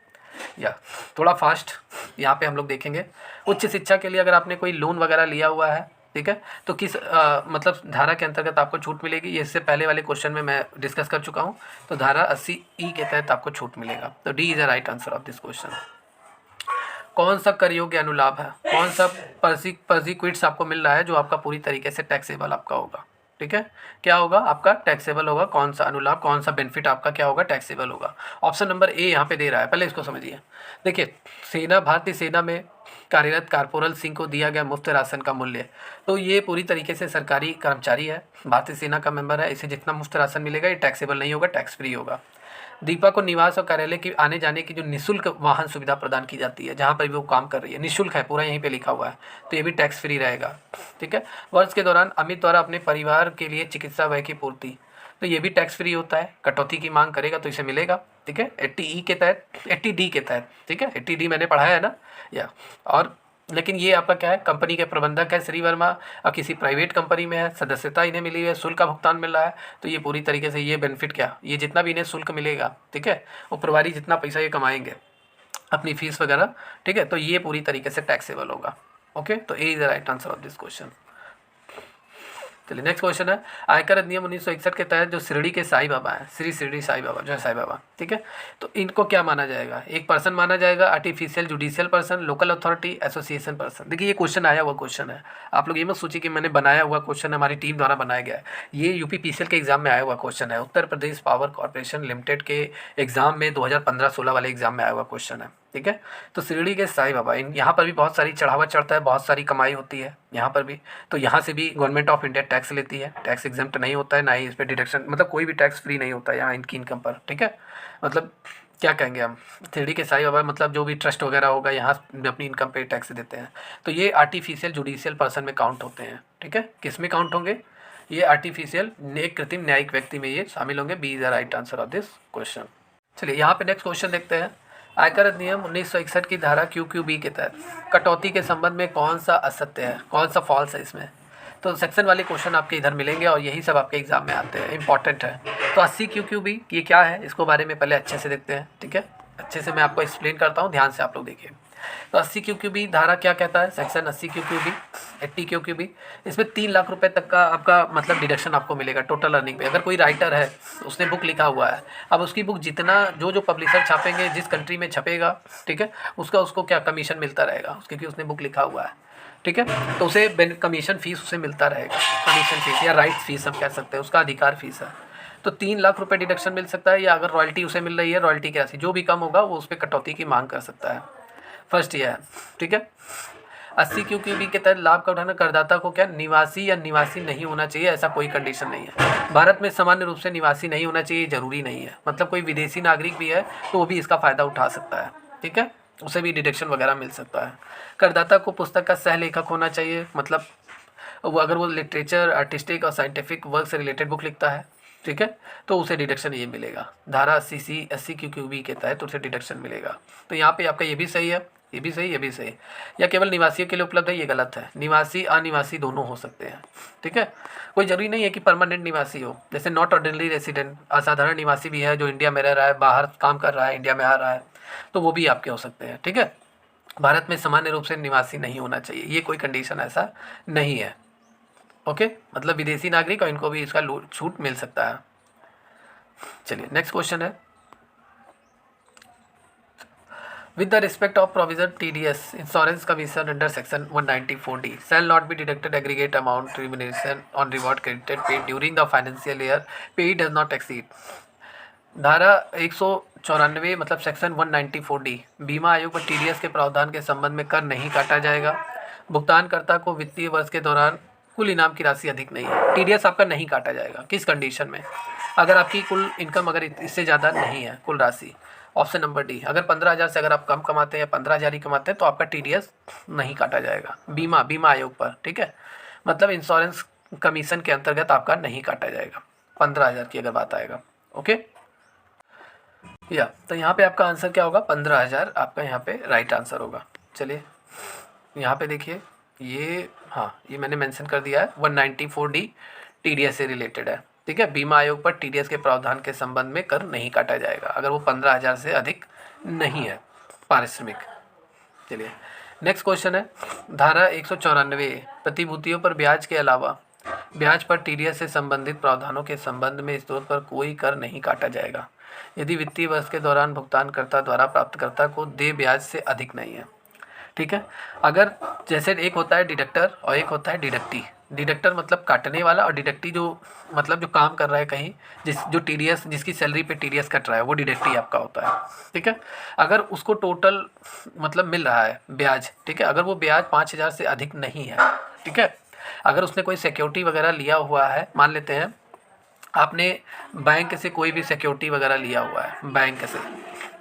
या थोड़ा फास्ट यहाँ पे हम लोग देखेंगे। उच्च शिक्षा के लिए अगर आपने कोई लोन वगैरह लिया हुआ है, ठीक है, तो किस मतलब धारा के अंतर्गत आपको छूट मिलेगी? ये इससे पहले वाले क्वेश्चन में मैं डिस्कस कर चुका हूँ। तो धारा 80E के तहत आपको छूट मिलेगा। तो D is the right answer of this question. कौन सा कर योग्य अनुलाभ है, कौन सा पर्सिक्विट्स आपको मिल रहा है जो आपका पूरी तरीके से टैक्सेबल आपका होगा? ठीक है, क्या होगा आपका? टैक्सेबल होगा। कौन सा अनुलाभ, कौन सा बेनिफिट आपका क्या होगा? टैक्सेबल होगा। ऑप्शन नंबर ए यहाँ पे दे रहा है, पहले इसको समझिए। देखिए, सेना, भारतीय सेना में कार्यरत कारपोरल सिंह को दिया गया मुफ्त राशन का मूल्य, तो ये पूरी तरीके से सरकारी कर्मचारी है, भारतीय सेना का मेंबर है, इसे जितना मुफ्त राशन मिलेगा ये टैक्सेबल नहीं होगा, टैक्स फ्री होगा। दीपा को निवास और कार्यालय की आने जाने की जो निःशुल्क वाहन सुविधा प्रदान की जाती है, जहाँ पर भी वो काम कर रही है, निःशुल्क है, पूरा यहीं पे लिखा हुआ है, तो ये भी टैक्स फ्री रहेगा। ठीक है, वर्ष के दौरान अमित द्वारा अपने परिवार के लिए चिकित्सा व्यय की पूर्ति, तो ये भी टैक्स फ्री होता है। कटौती की मांग करेगा तो इसे मिलेगा। ठीक है, 80E के तहत, 80D के तहत। ठीक है, 80D मैंने पढ़ाया है ना, या और लेकिन ये आपका क्या है? कंपनी के प्रबंधक है श्री वर्मा, और किसी प्राइवेट कंपनी में है, सदस्यता इन्हें मिली है, शुल्क का भुगतान मिल रहा है, तो ये पूरी तरीके से ये बेनिफिट क्या, ये जितना भी इन्हें शुल्क मिलेगा, ठीक है, वो प्रभारी जितना पैसा ये कमाएंगे अपनी फीस वगैरह, ठीक है, तो ये पूरी तरीके से टैक्सेबल होगा। ओके, तो A is the right answer of this question. चलिए नेक्स्ट क्वेश्चन है, आयकर अधिनियम 1961 के तहत जो शिरडी के साईं बाबा हैं, श्री शिरडी साईं बाबा, जो है साईं बाबा, ठीक है, तो इनको क्या माना जाएगा? एक पर्सन माना जाएगा, artificial judicial person, local authority, association person. देखिए, ये क्वेश्चन आया हुआ क्वेश्चन है, आप लोग ये मत सोचिए कि मैंने बनाया हुआ क्वेश्चन, हमारी टीम द्वारा बनाया गया है, ये यूपीपीसीएल के एग्जाम में आया हुआ क्वेश्चन है, Uttar Pradesh power corporation limited के एग्जाम में 2015-16 वाले एग्जाम में आया हुआ क्वेश्चन है। ठीक है, तो शिरडी के साईं बाबा, यहाँ पर भी बहुत सारी चढ़ावा चढ़ता है, बहुत सारी कमाई होती है यहाँ पर भी, तो यहाँ से भी गवर्नमेंट ऑफ इंडिया टैक्स लेती है, टैक्स एग्जम्प्ट नहीं होता है, ना ही इस पर डिडक्शन, मतलब कोई भी टैक्स फ्री नहीं होता है यहाँ इनकी इनकम पर। ठीक है, मतलब क्या कहेंगे हम, शिरडी के साईं बाबा मतलब जो भी ट्रस्ट वगैरह होगा यहाँ अपनी इनकम पे टैक्स देते हैं, तो ये आर्टिफिशियल जुडिशियल पर्सन में काउंट होते हैं। ठीक है, किस में काउंट होंगे? ये आर्टिफिशियल एक कृत्रिम न्यायिक व्यक्ति में ये शामिल होंगे। B is the right answer of this question. चलिए यहाँ पे नेक्स्ट क्वेश्चन देखते हैं, आयकर अधिनियम 1961 की धारा QQB के तहत कटौती के संबंध में कौन सा असत्य है, कौन सा फॉल्स है इसमें? तो सेक्शन वाले क्वेश्चन आपके इधर मिलेंगे और यही सब आपके एग्जाम में आते हैं, इंपॉर्टेंट है। तो 80 QQB ये क्या है, इसको बारे में पहले अच्छे से देखते हैं। ठीक है, अच्छे से मैं आपको एक्सप्लेन करता हूँ, ध्यान से आप लोग देखिए। तो 80 QQB धारा क्या कहता है? सेक्शन 80 QQB, 80 QQB, इसमें 3 लाख रुपए तक का आपका मतलब डिडक्शन आपको मिलेगा टोटल अर्निंग पे। अगर कोई राइटर है, उसने बुक लिखा हुआ है, अब उसकी बुक जितना जो पब्लिशर छापेंगे, जिस कंट्री में छपेगा, ठीक है, उसको क्या कमीशन मिलता रहेगा, क्योंकि उसने बुक लिखा हुआ है। ठीक है, तो उसे कमीशन फीस उसे मिलता रहेगा, कमीशन फीस या राइट फीस हम कह सकते हैं, उसका अधिकार फीस है। तो 3 लाख रुपए डिडक्शन मिल सकता है, या अगर रॉयल्टी उसे मिल रही है, रॉयल्टी की राशि जो भी कम होगा वो उस पर कटौती की मांग कर सकता है। फर्स्ट ये है। ठीक है, 80 QQB के तहत लाभ का उठाना करदाता को क्या निवासी या निवासी नहीं होना चाहिए, ऐसा कोई कंडीशन नहीं है। भारत में सामान्य रूप से निवासी नहीं होना चाहिए, जरूरी नहीं है, मतलब कोई विदेशी नागरिक भी है तो वो भी इसका फ़ायदा उठा सकता है, ठीक है, उसे भी डिडक्शन वगैरह मिल सकता है। करदाता को पुस्तक का सह लेखक होना चाहिए, मतलब वो अगर वो लिटरेचर, आर्टिस्टिक और साइंटिफिक वर्क से रिलेटेड बुक लिखता है, ठीक है, तो उसे डिडक्शन ये मिलेगा। धारा 80 QQB के तहत उसे डिडक्शन मिलेगा। तो यहाँ पे आपका ये भी सही है, ये भी सही, ये भी सही। या केवल निवासियों के लिए उपलब्ध है, ये गलत है। निवासी अनिवासी दोनों हो सकते हैं, ठीक है। कोई जरूरी नहीं है कि परमानेंट निवासी हो, जैसे नॉट ऑर्डिनरी रेसिडेंट, असाधारण निवासी भी है जो इंडिया में रह रहा है, बाहर काम कर रहा है, इंडिया में आ रहा है, तो वो भी आपके हो सकते हैं, ठीक है। भारत में सामान्य रूप से निवासी नहीं होना चाहिए, ये कोई कंडीशन ऐसा नहीं है, ओके। मतलब विदेशी नागरिक और इनको भी इसका छूट मिल सकता है। चलिए नेक्स्ट क्वेश्चन है, with the respect of provision TDS insurance commission under section 194D shall not be deducted aggregate amount remuneration on reward credited paid during the financial year paid does not exceed। धारा 194 मतलब section 194D बीमा आयोग पर TDS के प्रावधान के संबंध में कर नहीं काटा जाएगा। भुगतानकर्ता को वित्तीय वर्ष के दौरान कुल इनाम की राशि अधिक नहीं है, TDS आपका नहीं काटा जाएगा। किस कंडीशन में? अगर आपकी कुल इनकम अगर इससे ज़्यादा नहीं है कुल राशि, ऑप्शन नंबर डी, अगर 15,000 से अगर आप कम कमाते हैं या 15,000 ही कमाते हैं तो आपका TDS नहीं काटा जाएगा बीमा आयोग पर, ठीक है। मतलब इंश्योरेंस कमीशन के अंतर्गत आपका नहीं काटा जाएगा 15,000 की अगर बात आएगा, ओके। या तो यहाँ पे आपका आंसर क्या होगा? 15,000 आपका यहाँ पे राइट आंसर होगा। चलिए यहाँ पे देखिए, ये हाँ ये मैंने मेंशन कर दिया है, 194D TDS से रिलेटेड है, ठीक है। बीमा आयोग पर TDS के प्रावधान के संबंध में कर नहीं काटा जाएगा अगर वो 15,000 से अधिक नहीं है पारिश्रमिक। चलिए नेक्स्ट क्वेश्चन है, धारा 194 प्रतिभूतियों पर ब्याज के अलावा ब्याज पर TDS से संबंधित प्रावधानों के संबंध में स्रोत पर कोई कर नहीं काटा जाएगा यदि वित्तीय वर्ष के दौरान भुगतानकर्ता द्वारा प्राप्तकर्ता को देय ब्याज से अधिक नहीं है, ठीक है। अगर जैसे एक होता है डिडक्टर और एक होता है डिडक्टी। डिडक्टर मतलब काटने वाला, और डिडक्टी जो मतलब जो काम कर रहा है कहीं, जो TDS जिसकी सैलरी पे TDS कट रहा है वो डिडक्टी आपका होता है, ठीक है। अगर उसको टोटल मतलब मिल रहा है ब्याज, ठीक है, अगर वो ब्याज 5,000 से अधिक नहीं है, ठीक है, अगर उसने कोई सिक्योरिटी वगैरह लिया हुआ है, मान लेते हैं आपने बैंक से कोई भी सिक्योरिटी वगैरह लिया हुआ है बैंक से,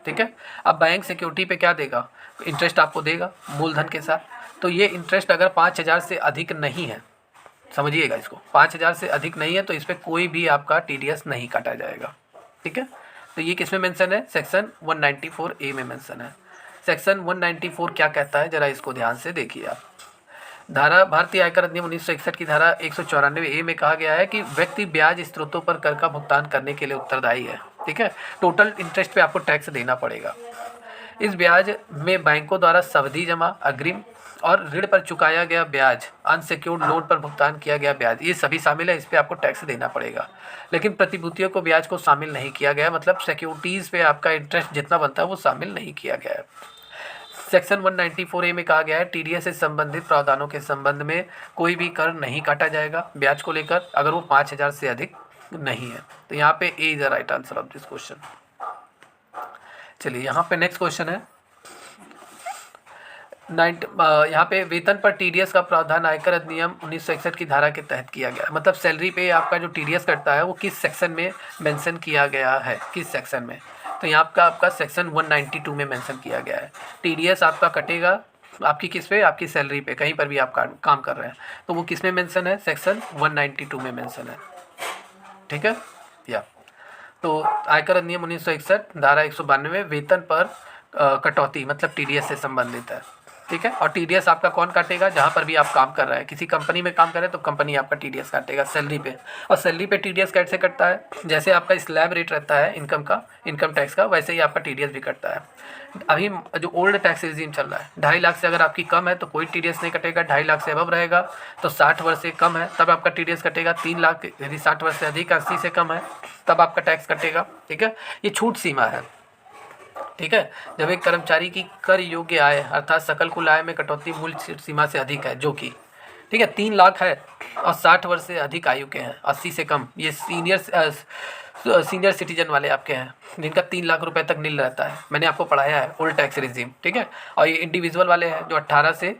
ठीक है। अब बैंक सिक्योरिटी पे क्या देगा? इंटरेस्ट आपको देगा मूलधन के साथ। तो ये इंटरेस्ट अगर 5,000 से अधिक नहीं है, समझिएगा इसको, 5,000 से अधिक नहीं है तो इस पर कोई भी आपका TDS नहीं काटा जाएगा, ठीक है। तो ये किस में मेंशन है? सेक्शन 194A में मेंशन है। सेक्शन 194 क्या कहता है, जरा इसको ध्यान से देखिए आप। धारा भारतीय आयकर अधिनियम 1961 की धारा 194A में कहा गया है कि व्यक्ति ब्याज स्रोतों पर कर का भुगतान करने के लिए उत्तरदायी है, ठीक है। टोटल इंटरेस्ट पे आपको टैक्स देना पड़ेगा। इस ब्याज में बैंकों द्वारा सावधि जमा, अग्रिम और ऋण पर चुकाया गया ब्याज, अनसिक्योर्ड लोन पर भुगतान किया गया ब्याज, ये सभी शामिल है, इस पर आपको टैक्स देना पड़ेगा। लेकिन प्रतिभूतियों को ब्याज को शामिल नहीं किया गया, मतलब सिक्योरिटीज़ पे आपका इंटरेस्ट जितना बनता है वो शामिल नहीं किया गया है। सेक्शन 194A में कहा गया है TDS से संबंधित प्रावधानों के संबंध में कोई भी कर नहीं काटा जाएगा ब्याज को लेकर अगर वो 5,000 से अधिक नहीं है। तो यहाँ पे A is the right answer of this question. चलिए यहाँ पे नेक्स्ट क्वेश्चन है, यहाँ पे वेतन पर TDS का प्रावधान आयकर अधिनियम 1961 की धारा के तहत किया गया, मतलब सैलरी पे आपका जो TDS कटता है वो किस सेक्शन में मेंशन किया गया है, किस सेक्शन में? तो यहाँ आपका सेक्शन 192 में मेंशन किया गया है। TDS आपका कटेगा आपकी किस पे? आपकी सैलरी पे, कहीं पर भी आप काम कर रहे हैं तो वो किस में मेंशन है? सेक्शन 192 में मेंशन है, ठीक है। या तो आयकर अधिनियम 1961 धारा 192 वेतन पर कटौती मतलब TDS से संबंधित है, ठीक है। और TDS आपका कौन काटेगा? जहाँ पर भी आप काम कर रहे हैं, किसी कंपनी में काम कर रहे हैं तो कंपनी आपका TDS काटेगा सैलरी पे। और सैलरी पे TDS कैसे कटता है? जैसे आपका स्लैब रेट रहता है इनकम का, इनकम टैक्स का, वैसे ही आपका TDS भी कटता है। अभी जो ओल्ड टैक्स रिजीम चल रहा है, 2.5 लाख से अगर आपकी कम है तो कोई TDS नहीं कटेगा, 2.5 लाख से अबव रहेगा तो 60 वर्ष से कम है तब आपका TDS कटेगा, 3 लाख यदि 60 वर्ष से अधिक 80 से कम है तब आपका टैक्स कटेगा, ठीक है। ये छूट सीमा है, ठीक है। जब एक कर्मचारी की कर योग्य आय अर्थात सकल कुल आय में कटौती मूल्य सीमा से अधिक है, जो कि ठीक है 3 लाख है और 60 वर्ष से अधिक आयु के हैं, 80 से कम, ये सीनियर सिटीजन वाले आपके हैं जिनका 3 लाख रुपए तक नील रहता है, मैंने आपको पढ़ाया है ओल्ड टैक्स रिजीम, ठीक है। और ये इंडिविजुअल वाले हैं जो 18 से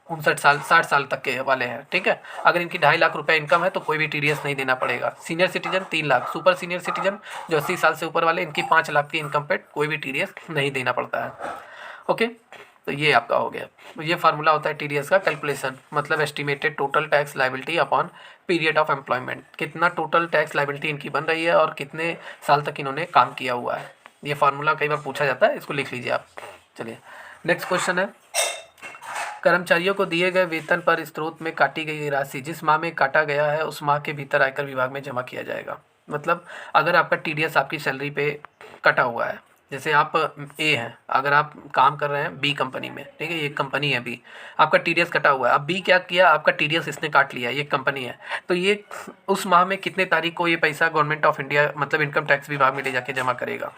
59 साल 60 साल तक के वाले हैं, ठीक है। अगर इनकी 2.5 लाख रुपए इनकम है तो कोई भी टीडीएस नहीं देना पड़ेगा। Senior citizen 3 lakh, super senior citizen जो 80 साल से ऊपर वाले, इनकी 5 लाख की इनकम पे कोई भी टीडीएस नहीं देना पड़ता है। ओके, तो ये आपका हो गया। तो ये फार्मूला होता है टीडीएस का कैलकुलेशन, मतलब estimated total tax liability upon period of employment, कितना टोटल टैक्स लायबिलिटी इनकी बन रही है और कितने साल तक इन्होंने काम किया हुआ है। ये फार्मूला कई बार पूछा जाता है, इसको लिख लीजिए आप। चलिए नेक्स्ट क्वेश्चन है, कर्मचारियों को दिए गए वेतन पर स्रोत में काटी गई राशि जिस माह में काटा गया है उस माह के भीतर आयकर विभाग में जमा किया जाएगा। मतलब अगर आपका टीडीएस आपकी सैलरी पे कटा हुआ है, जैसे आप ए हैं, अगर आप काम कर रहे हैं बी कंपनी में, ठीक है, ये कंपनी है बी, आपका टीडीएस कटा हुआ है। अब बी क्या किया, आपका टीडीएस इसने काट लिया, ये कंपनी है, तो ये उस माह में कितने तारीख को ये पैसा गवर्नमेंट ऑफ इंडिया मतलब इनकम टैक्स विभाग में ले जाके जमा करेगा।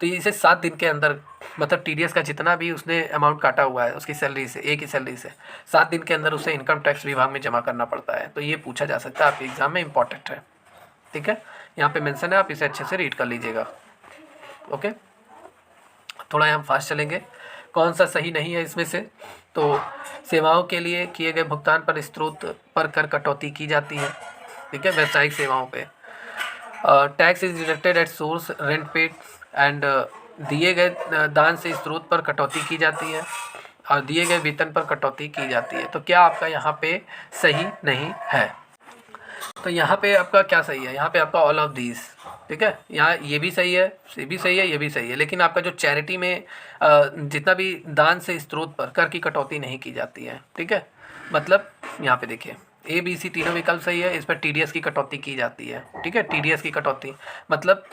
तो ये इसे 7 दिन के अंदर, मतलब टीडीएस का जितना भी उसने अमाउंट काटा हुआ है उसकी सैलरी से, एक ही सैलरी से 7 दिन के अंदर उसे इनकम टैक्स विभाग में जमा करना पड़ता है। तो ये पूछा जा सकता है आपके एग्जाम में, इंपॉर्टेंट है, ठीक है, यहाँ पे मेंशन है, आप इसे अच्छे से रीड कर लीजिएगा। ओके, थोड़ा हम फास्ट चलेंगे, कौन सा सही नहीं है इसमें से। तो सेवाओं के लिए किए गए भुगतान पर स्रोत पर कर कटौती की जाती है, ठीक है, व्यावसायिक सेवाओं पे। Tax is deducted at source rent paid and दिए गए दान से स्रोत पर कटौती की जाती है और दिए गए वेतन पर कटौती की जाती है। तो क्या आपका यहाँ पे सही नहीं है, तो यहाँ पे आपका क्या सही है, यहाँ पे आपका ऑल ऑफ दीज, ठीक है, यहाँ ये भी सही है, ये भी सही है, ये भी सही है, लेकिन आपका जो चैरिटी में जितना भी दान से स्रोत पर कर की कटौती नहीं की जाती है, ठीक है। मतलब यहाँ पे देखिए ए बी सी तीनों विकल्प सही है, इस पर टीडीएस की कटौती की जाती है, ठीक है, टीडीएस की कटौती मतलब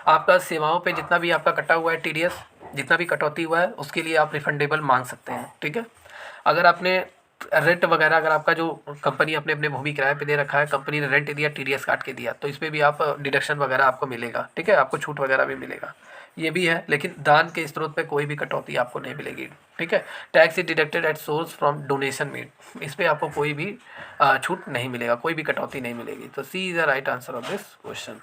आपका सेवाओं पे जितना भी आपका कटा हुआ है टीडीएस, जितना भी कटौती हुआ है उसके लिए आप रिफंडेबल मांग सकते हैं, ठीक है। अगर आपने रेंट वगैरह, अगर आपका जो कंपनी अपने अपने भूमि किराए पे दे रखा है, कंपनी ने रेंट दिया, टीडीएस काट के दिया, तो इस पर भी आप डिडक्शन वगैरह आपको मिलेगा, ठीक है, आपको छूट वगैरह भी मिलेगा, ये भी है। लेकिन दान के स्रोत पे कोई भी कटौती आपको नहीं मिलेगी, ठीक है। Tax is deducted at source from donation made, इस पर आपको कोई भी छूट नहीं मिलेगा, कोई भी कटौती नहीं मिलेगी। तो C is the right answer of this question.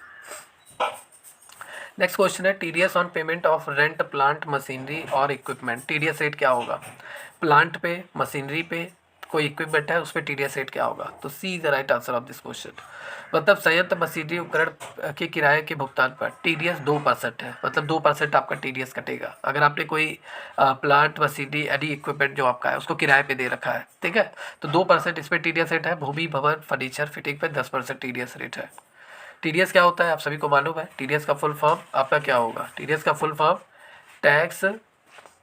Next question है, TDS on payment of rent plant machinery और इक्विपमेंट, टीडीएस रेट क्या होगा। प्लांट पे, मशीनरी पे, कोई इक्विपमेंट है उस पर टीडीएस रेट क्या होगा। तो C is the right answer of this question. मतलब संयंत्र मशीनरी उपकरण के किराए के भुगतान पर टीडीएस 2% है, मतलब 2% आपका टीडीएस कटेगा। अगर आपने कोई प्लांट मशीनरी एनी इक्विपमेंट जो आपका है उसको किराए पे दे रखा है, ठीक है, तो 2% इस पर टीडीएस रेट है। भूमि भवन फर्नीचर फिटिंग पे 10% टीडीएस रेट है। टीडीएस क्या होता है आप सभी को मालूम है, टीडीएस का फुल फॉर्म आपका क्या होगा, टीडीएस का full form tax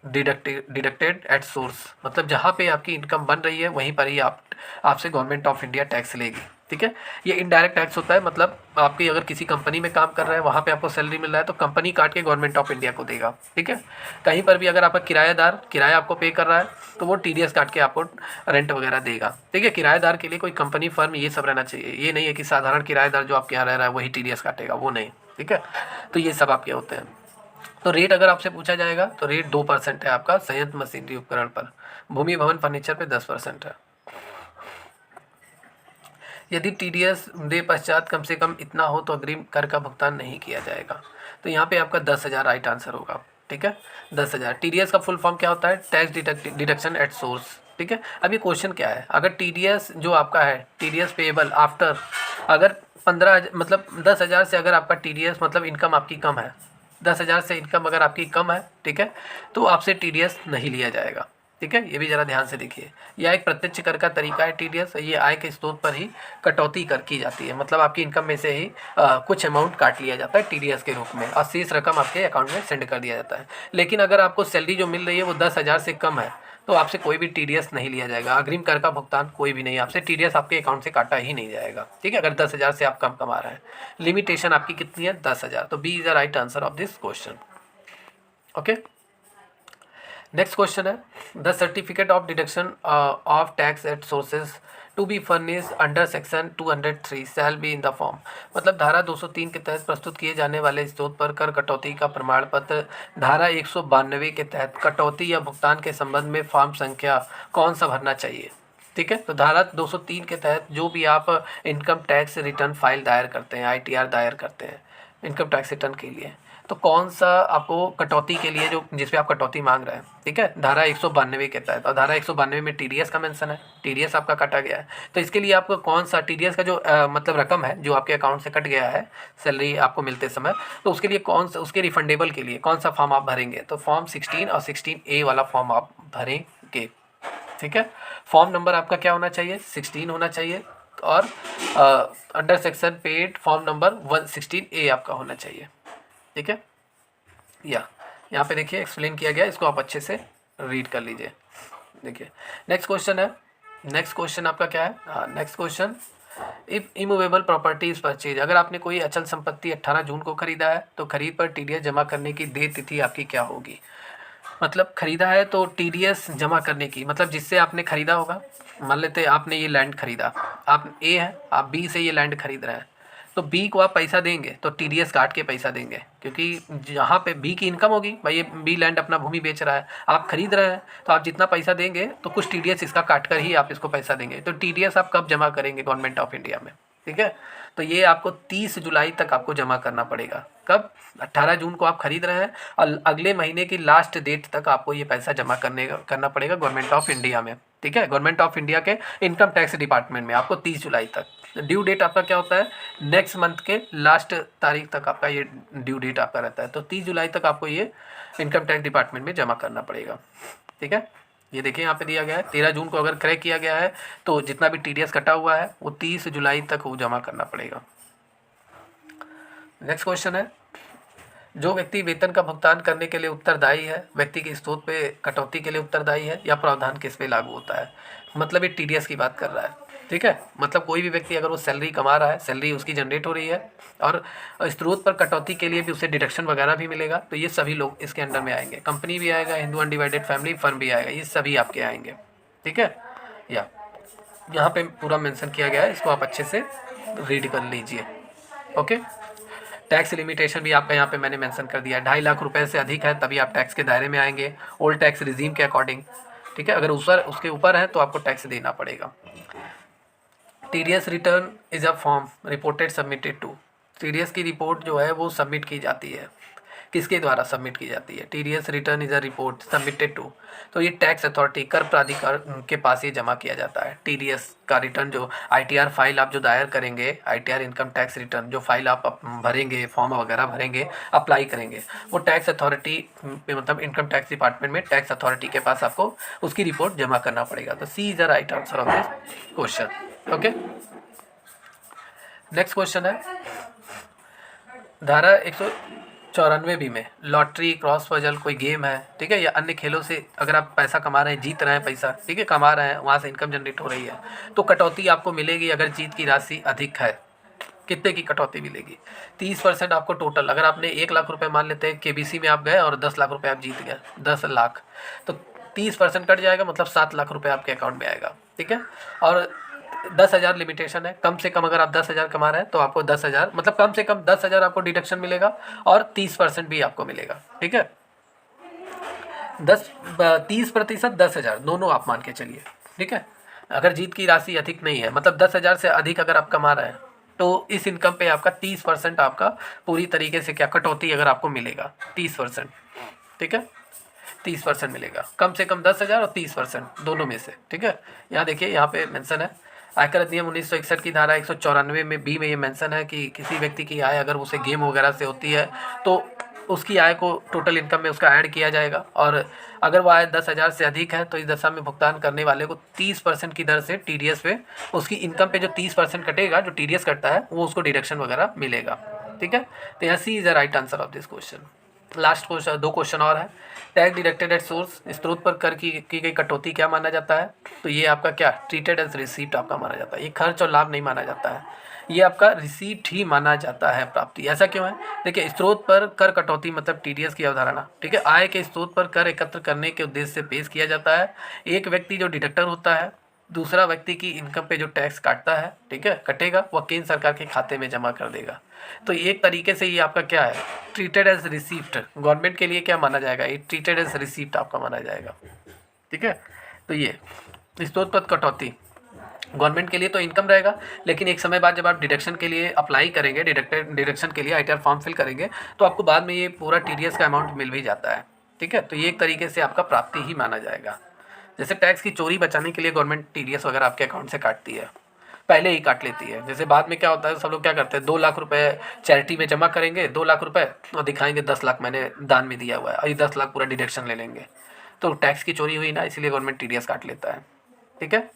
deducted at source, मतलब जहाँ पे आपकी इनकम बन रही है वहीं पर ही आपसे गवर्नमेंट ऑफ इंडिया टैक्स लेगी, ठीक है। ये इनडायरेक्ट टैक्स होता है, मतलब आपकी अगर किसी कंपनी में काम कर रहे हैं वहाँ पे आपको सैलरी मिल रहा है तो कंपनी काट के गवर्नमेंट ऑफ इंडिया को देगा, ठीक है। कहीं पर भी अगर आपका किराएदार किराया आपको पे कर रहा है तो वो टीडीएस काट के आपको रेंट वगैरह देगा, ठीक है। किराएदार के लिए कोई कंपनी फर्म ये सब रहना चाहिए, ये नहीं है कि साधारण किराएदार जो आपके यहाँ रह रहा है वही टीडीएस काटेगा, वो नहीं, ठीक है। तो ये सब आपके होते हैं। तो रेट अगर आपसे पूछा जाएगा तो रेट 2% है आपका संयंत्र मशीनरी उपकरण पर, भूमि भवन फर्नीचर पे 10% है। यदि टीडीएस दे पश्चात कम से कम इतना हो तो अग्रिम कर का भुगतान नहीं किया जाएगा। तो यहाँ पे आपका 10,000 राइट आंसर होगा, ठीक है, 10,000। टीडीएस का फुल फॉर्म क्या होता है, टैक्स डिडक्शन एट सोर्स, ठीक है। अब ये क्वेश्चन क्या है, अगर टीडीएस जो आपका है टीडीएस पेएबल आफ्टर, अगर 15 मतलब 10,000 से अगर आपका टीडीएस मतलब इनकम आपकी कम है, 10,000 से इनकम अगर आपकी कम है, ठीक है, तो आपसे टीडीएस नहीं लिया जाएगा, ठीक है। ये भी ज़रा ध्यान से देखिए, यह एक प्रत्यक्ष कर का तरीका है टीडीएस, ये आय के स्रोत पर ही कटौती कर की जाती है, मतलब आपकी इनकम में से ही कुछ अमाउंट काट लिया जाता है टीडीएस के रूप में और शेष रकम आपके अकाउंट में सेंड कर दिया जाता है। लेकिन अगर आपको सैलरी जो मिल रही है वो 10,000 से कम है तो आपसे कोई भी टीडीएस नहीं लिया जाएगा, अग्रिम कर का भुगतान कोई भी नहीं, आपसे टीडीएस आपके अकाउंट से काटा ही नहीं जाएगा, ठीक है, अगर 10,000 से आप कम कमा रहे हैं। लिमिटेशन आपकी कितनी है, 10,000। तो B is the right answer of this question. Okay, next question है, the certificate of deduction of tax at sources to be furnish under section 203 shall be in the form, मतलब धारा 203 के तहत प्रस्तुत किए जाने वाले स्रोत पर कर कटौती का प्रमाण पत्र धारा 192 के तहत कटौती या भुगतान के संबंध में फॉर्म संख्या कौन सा भरना चाहिए, ठीक है। तो धारा 203 के तहत जो भी आप इनकम टैक्स रिटर्न फाइल दायर करते हैं, ITR दायर करते हैं इनकम टैक्स रिटर्न के लिए, तो कौन सा आपको कटौती के लिए जो जिस पे आप कटौती मांग रहे हैं, ठीक है, धारा 192 के तहत, और धारा 192 में टीडीएस का मेंशन है, टीडीएस आपका काटा गया है। तो इसके लिए आपको कौन सा टीडीएस का जो मतलब रकम है जो आपके अकाउंट से कट गया है सैलरी आपको मिलते समय, तो उसके लिए कौन सा, उसके रिफंडेबल के लिए कौन सा फॉर्म आप भरेंगे, तो फॉर्म 16 और 16A वाला फॉर्म आप भरेंगे, ठीक है। फॉर्म नंबर आपका क्या होना चाहिए, 16 होना चाहिए, और under section paid form number 116A आपका होना चाहिए, ठीक है। यहाँ पे देखिए एक्सप्लेन किया गया, इसको आप अच्छे से रीड कर लीजिए। देखिए नेक्स्ट क्वेश्चन है, नेक्स्ट क्वेश्चन आपका क्या है, हाँ next question, if immovable properties purchase, अगर आपने कोई अचल संपत्ति 18 जून को खरीदा है तो खरीद पर टीडीएस जमा करने की देय तिथि आपकी क्या होगी। मतलब खरीदा है तो टीडीएस जमा करने की, मतलब जिससे आपने खरीदा होगा, मान लेते हैं आपने ये लैंड खरीदा, आप ए है, आप बी से ये लैंड खरीद रहे हैं, तो बी को आप पैसा देंगे तो टीडीएस काट के पैसा देंगे, क्योंकि जहाँ पे बी की इनकम होगी, भाई ये बी लैंड अपना भूमि बेच रहा है, आप खरीद रहे हैं, तो आप जितना पैसा देंगे तो कुछ टीडीएस इसका काट कर ही आप इसको पैसा देंगे। तो टीडीएस आप कब जमा करेंगे गवर्नमेंट ऑफ इंडिया में, ठीक है। तो ये आपको 30 जुलाई तक आपको जमा करना पड़ेगा। कब, 18 जून को आप खरीद रहे हैं और अगले महीने की लास्ट डेट तक आपको ये पैसा जमा करना पड़ेगा गवर्नमेंट ऑफ इंडिया में, ठीक है। गवर्नमेंट ऑफ इंडिया के इनकम टैक्स डिपार्टमेंट में आपको 30 जुलाई तक, ड्यू डेट आपका क्या होता है, नेक्स्ट मंथ के लास्ट तारीख तक आपका ये ड्यू डेट आपका रहता है। तो 30 जुलाई तक आपको ये इनकम टैक्स डिपार्टमेंट में जमा करना पड़ेगा, ठीक है। ये देखिए यहाँ पे दिया गया है 13 जून को अगर क्रय किया गया है तो जितना भी टीडीएस कटा हुआ है वो 30 जुलाई तक वो जमा करना पड़ेगा। नेक्स्ट क्वेश्चन है, जो व्यक्ति वेतन का भुगतान करने के लिए उत्तरदायी है, व्यक्ति के स्रोत पे कटौती के लिए उत्तरदायी है, या प्रावधान किस पे लागू होता है। मतलब ये टीडीएस की बात कर रहा है, ठीक है। मतलब कोई भी व्यक्ति अगर वो सैलरी कमा रहा है, सैलरी उसकी जनरेट हो रही है और स्रोत पर कटौती के लिए भी उसे डिडक्शन वगैरह भी मिलेगा, तो ये सभी लोग इसके अंडर में आएंगे। कंपनी भी आएगा, हिंदू अनडिवाइडेड फैमिली फर्म भी आएगा, ये सभी आपके आएंगे, ठीक है। या यहाँ पे पूरा मेंशन किया गया है, इसको आप अच्छे से रीड कर लीजिए, ओके। टैक्स लिमिटेशन भी आपका यहाँ पे मैंने मेंशन कर दिया है, 2.5 लाख रुपए से अधिक है तभी आप टैक्स के दायरे में आएंगे, ओल्ड टैक्स रिजीम के अकॉर्डिंग, ठीक है। अगर उसके ऊपर है तो आपको टैक्स देना पड़ेगा। TDS return is a form reported submitted to, TDS की रिपोर्ट जो है वो सबमिट की जाती है, किसके द्वारा सबमिट की जाती है, TDS return is a report submitted to, तो ये टैक्स अथॉरिटी कर प्राधिकार के पास ये जमा किया जाता है। टीडीएस का रिटर्न जो आईटीआर फाइल आप जो दायर करेंगे, आईटीआर इनकम टैक्स रिटर्न जो फाइल आप भरेंगे, फॉर्म वगैरह भरेंगे, अप्लाई करेंगे, वो टैक्स अथॉरिटी मतलब इनकम टैक्स डिपार्टमेंट में टैक्स अथॉरिटी के पास आपको उसकी रिपोर्ट जमा करना पड़ेगा। तो C is the right answer of this question, okay. Next question है, धारा 194 बी में लॉटरी, क्रॉस पजल कोई गेम है, ठीक है, या अन्य खेलों से अगर आप पैसा कमा रहे हैं, जीत रहे हैं पैसा, ठीक है, कमा रहे हैं, वहाँ से इनकम जनरेट हो रही है, तो कटौती आपको मिलेगी अगर जीत की राशि अधिक है। कितने की कटौती मिलेगी, 30% आपको टोटल। अगर आपने 1 लाख रुपए मान लेते हैं केबीसी में आप गए और 10 लाख रुपए आप जीत गए, 10 लाख, तो 30% कट जाएगा, मतलब 7 लाख रुपए आपके अकाउंट में आएगा, ठीक है। और 10,000 लिमिटेशन है, कम से कम अगर आप 10,000 कमा रहे हैं तो आपको 10,000 मतलब कम से कम 10,000 आपको डिडक्शन मिलेगा और 30% भी आपको मिलेगा, ठीक है। 30% 10,000 दोनों आप मान के चलिए, ठीक है। अगर जीत की राशि अधिक नहीं है, मतलब 10,000 से अधिक अगर आप कमा रहे हैं तो इस इनकम पे आपका 30% आपका पूरी तरीके से क्या कटौती अगर आपको मिलेगा 30%, ठीक है, 30% मिलेगा, कम से कम 10,000 और 30% दोनों में से, ठीक है। यहाँ देखिए, यहाँ पे मेंशन है आयकर अधिनियम 1961 की धारा 194 में बी में ये मेंशन है कि किसी व्यक्ति की आय अगर उसे गेम वगैरह से होती है तो उसकी आय को टोटल इनकम में उसका ऐड किया जाएगा, और अगर वह आय 10,000 से अधिक है तो इस दशा में भुगतान करने वाले को 30% की दर से टीडीएस पे उसकी इनकम पे जो 30% कटेगा, जो टीडीएस कटता है, वो उसको डिडक्शन वगैरह मिलेगा, ठीक है। तो यहाँ C is the right answer of this question. Last question, 2 question और है। टैक्स डिडक्टेड एट सोर्स, स्रोत पर कर की गई कटौती क्या माना जाता है, तो ये आपका क्या ट्रीटेड एज रिसीप्ट आपका माना जाता है, ये खर्च और लाभ नहीं माना जाता है, ये आपका रिसीप्ट ही माना जाता है, प्राप्ति। ऐसा क्यों है, देखिए, स्रोत पर कर कटौती मतलब टीडीएस की अवधारणा, ठीक है, आय के स्रोत पर कर एकत्र करने के उद्देश्य से पेश किया जाता है। एक व्यक्ति जो डिडक्टर होता है दूसरा व्यक्ति की इनकम पे जो टैक्स काटता है, ठीक है, कटेगा, वह केंद्र सरकार के खाते में जमा कर देगा। तो एक तरीके से ये आपका क्या है, ट्रीटेड एज रिसीप्ट, गवर्नमेंट के लिए क्या माना जाएगा, ये ट्रीटेड एज रिसीप्ट आपका माना जाएगा, ठीक है। तो ये स्रोत पर कटौती गवर्नमेंट के लिए तो इनकम रहेगा, लेकिन एक समय बाद जब आप डिडक्शन के लिए अप्लाई करेंगे, डिडक्शन के लिए आईटीआर फॉर्म फिल करेंगे, तो आपको बाद में ये पूरा टीडीएस का अमाउंट मिल भी जाता है। ठीक है, तो ये एक तरीके से आपका प्राप्ति ही माना जाएगा। जैसे टैक्स की चोरी बचाने के लिए गवर्नमेंट टीडीएस वगैरह आपके अकाउंट से काटती है, पहले ही काट लेती है। जैसे बाद में क्या होता है, सब लोग क्या करते हैं, 2 लाख रुपए चैरिटी में जमा करेंगे, 2 लाख रुपए, और दिखाएंगे 10 लाख मैंने दान में दिया हुआ है, और ये 10 लाख पूरा डिडक्शन ले लेंगे। तो टैक्स की चोरी हुई ना, इसलिए गवर्नमेंट टीडीएस काट लेता है। ठीक है,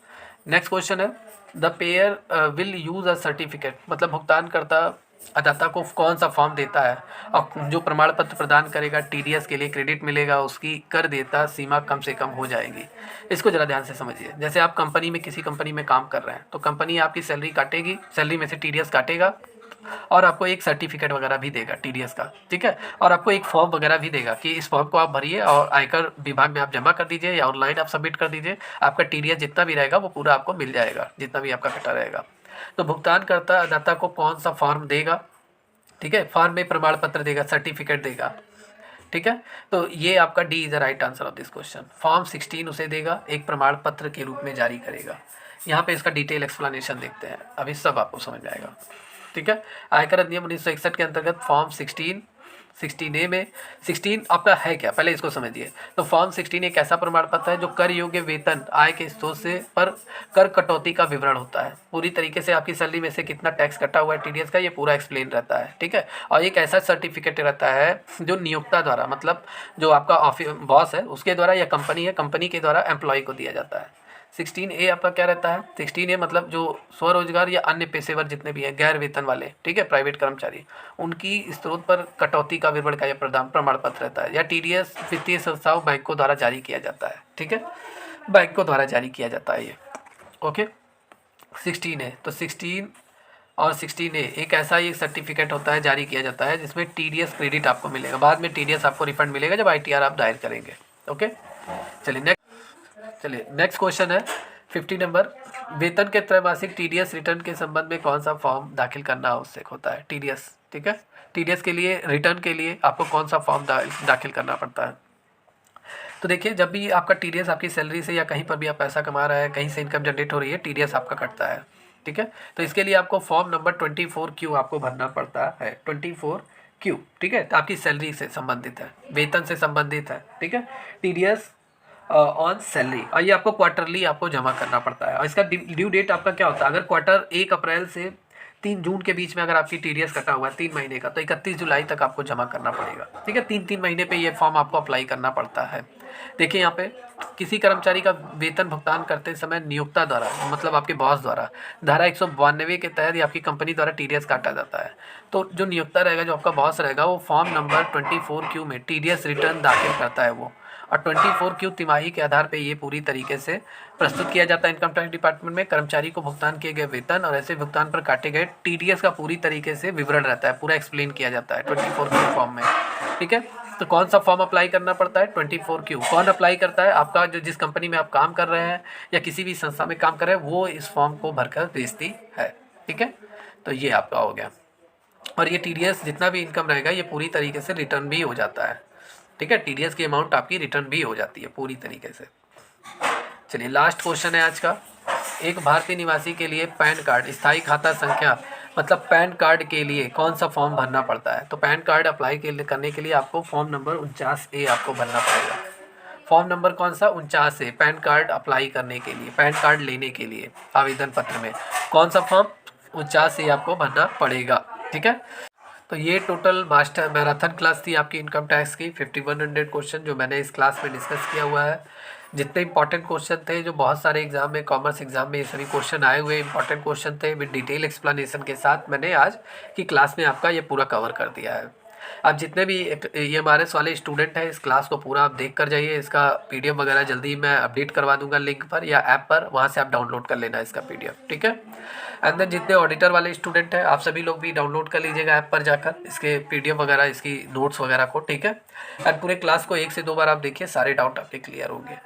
नेक्स्ट क्वेश्चन है, the pair will use a certificate, मतलब भुगतानकर्ता अदाता को कौन सा फॉर्म देता है और जो प्रमाण पत्र प्रदान करेगा टीडीएस के लिए क्रेडिट मिलेगा, उसकी कर देता सीमा कम से कम हो जाएगी। इसको ज़रा ध्यान से समझिए। जैसे आप कंपनी में, किसी कंपनी में काम कर रहे हैं, तो कंपनी आपकी सैलरी काटेगी, सैलरी में से टीडीएस काटेगा, और आपको एक सर्टिफिकेट वगैरह भी देगा टीडीएस का। ठीक है, और आपको एक फॉर्म वगैरह भी देगा कि इस फॉर्म को आप भरिए और आयकर विभाग में आप जमा कर दीजिए या ऑनलाइन आप सबमिट कर दीजिए, आपका टीडीएस जितना भी रहेगा वो पूरा आपको मिल जाएगा, जितना भी आपका कटा रहेगा। तो भुगतानकर्ता अदाता को कौन सा फॉर्म देगा? ठीक है, फॉर्म में प्रमाण पत्र देगा, सर्टिफिकेट देगा। ठीक है, तो ये आपका D is the right answer of this question. Form 16 उसे देगा, एक प्रमाण पत्र के रूप में जारी करेगा। यहाँ पे इसका डिटेल एक्सप्लेनेशन देखते हैं, अभी सब आपको समझ में आएगा। ठीक है, आयकर अधिनियम 1961 के अंतर्गत फॉर्म 16A में 16 आपका है क्या, पहले इसको समझिए। तो फॉर्म 16 एक ऐसा प्रमाण पत्र है जो कर योग्य वेतन आय के स्रोत से पर कर कटौती का विवरण होता है। पूरी तरीके से आपकी सैलरी में से कितना टैक्स कटा हुआ है टीडीएस का, ये पूरा एक्सप्लेन रहता है। ठीक है, और एक ऐसा सर्टिफिकेट रहता है जो नियोक्ता द्वारा, मतलब जो आपका ऑफिस बॉस है उसके द्वारा, या कंपनी है, कंपनी के द्वारा एम्प्लॉय को दिया जाता है। 16A आपका क्या रहता है? 16A मतलब जो स्वरोजगार या अन्य पेशेवर जितने भी हैं, गैर वेतन वाले, ठीक है, प्राइवेट कर्मचारी, उनकी स्रोत पर कटौती का विवरण का यह प्रमाण पत्र रहता है। या टीडीएस वित्तीय संस्थाओं, बैंकों द्वारा जारी किया जाता है। ठीक है, बैंकों द्वारा जारी किया जाता है ये। ओके, 16A, तो 16 और 16A एक ऐसा ही सर्टिफिकेट होता है, जारी किया जाता है, जिसमें टीडीएस क्रेडिट आपको मिलेगा। बाद में टीडीएस आपको रिफंड मिलेगा जब आईटीआर आप दायर करेंगे। ओके, चलिए नेक्स्ट क्वेश्चन है 50 नंबर। वेतन के त्रैमासिक टीडीएस रिटर्न के संबंध में कौन सा फॉर्म दाखिल करना आवश्यक होता है? टीडीएस, ठीक है, टीडीएस के लिए, रिटर्न के लिए आपको कौन सा फॉर्म दाखिल करना पड़ता है? तो देखिए, जब भी आपका टीडीएस आपकी सैलरी से या कहीं पर भी आप पैसा कमा रहे हैं, कहीं से इनकम जनरेट हो रही है, टीडीएस आपका कटता है। ठीक है, तो इसके लिए आपको फॉर्म नंबर 24Q आपको भरना पड़ता है। 24Q, ठीक है, तो आपकी सैलरी से संबंधित है, वेतन से संबंधित है। ठीक है, टीडीएस ऑन सैलरी, और ये आपको क्वार्टरली आपको जमा करना पड़ता है। और इसका ड्यू डेट आपका क्या होता है? अगर क्वार्टर 1 अप्रैल से 3 जून के बीच में अगर आपकी टीडीएस कटा हुआ है 3 महीने का, तो 31 जुलाई तक आपको जमा करना पड़ेगा। ठीक है, 3-3 महीने पे ये फॉर्म आपको अप्लाई करना पड़ता है। देखिए यहाँ पे, किसी कर्मचारी का वेतन भुगतान करते समय नियोक्ता द्वारा, मतलब आपके बॉस द्वारा, धारा 192 के तहत आपकी कंपनी द्वारा टीडीएस काटा जाता है। तो जो नियोक्ता रहेगा, जो आपका बॉस रहेगा, वो फॉर्म नंबर 24Q में टीडीएस रिटर्न दाखिल करता है वो, और 24Q तिमाही के आधार पे ये पूरी तरीके से प्रस्तुत किया जाता है इनकम टैक्स डिपार्टमेंट में। कर्मचारी को भुगतान किए गए वेतन और ऐसे भुगतान पर काटे गए टीडीएस का पूरी तरीके से विवरण रहता है, पूरा एक्सप्लेन किया जाता है 24Q फॉर्म में। ठीक है, तो कौन सा फॉर्म अप्लाई करना पड़ता है? 24Q। कौन अप्लाई करता है? आपका जो, जिस कंपनी में आप काम कर रहे हैं या किसी भी संस्था में काम कर रहे हैं, वो इस फॉर्म को भरकर भेजती है। ठीक है, तो ये आपका हो गया। और ये टीडीएस जितना भी इनकम रहेगा, ये पूरी तरीके से रिटर्न भी हो जाता है। ठीक है, टीडीएस की अमाउंट आपकी रिटर्न भी हो जाती है पूरी तरीके से। चलिए लास्ट क्वेश्चन है आज का। एक भारतीय निवासी के लिए पैन कार्ड, स्थायी खाता संख्या, मतलब पैन कार्ड के लिए कौन सा फॉर्म भरना पड़ता है? तो पैन कार्ड अप्लाई करने के लिए आपको फॉर्म नंबर 49A आपको भरना पड़ेगा। फॉर्म नंबर कौन सा? 49A, पैन कार्ड अप्लाई करने के लिए, पैन कार्ड लेने के लिए आवेदन पत्र में कौन सा फॉर्म? 49A आपको भरना पड़ेगा। ठीक है, तो ये टोटल मास्टर मैराथन क्लास थी आपकी इनकम टैक्स की। 5100 क्वेश्चन जो मैंने इस क्लास में डिस्कस किया हुआ है। जितने इंपॉर्टेंट क्वेश्चन थे, जो बहुत सारे एग्जाम में, कॉमर्स एग्जाम में ये सभी क्वेश्चन आए हुए इंपॉर्टेंट क्वेश्चन थे, विद डिटेल एक्सप्लेनेशन के साथ मैंने आज की क्लास में आपका ये पूरा कवर कर दिया है। अब जितने भी EMRS वाले स्टूडेंट हैं, इस क्लास को पूरा आप देख कर जाइए। इसका PDF वगैरह जल्दी मैं अपडेट करवा दूंगा लिंक पर या ऐप पर, वहाँ से आप डाउनलोड कर लेना इसका PDF। ठीक है, एंड देन जितने ऑडिटर वाले स्टूडेंट हैं, आप सभी लोग भी डाउनलोड कर लीजिएगा ऐप पर जाकर इसके PDF वगैरह, इसकी नोट्स वगैरह को। ठीक है, एंड पूरे क्लास को 1 से 2 बार आप देखिए, सारे डाउट आपके क्लियर होंगे।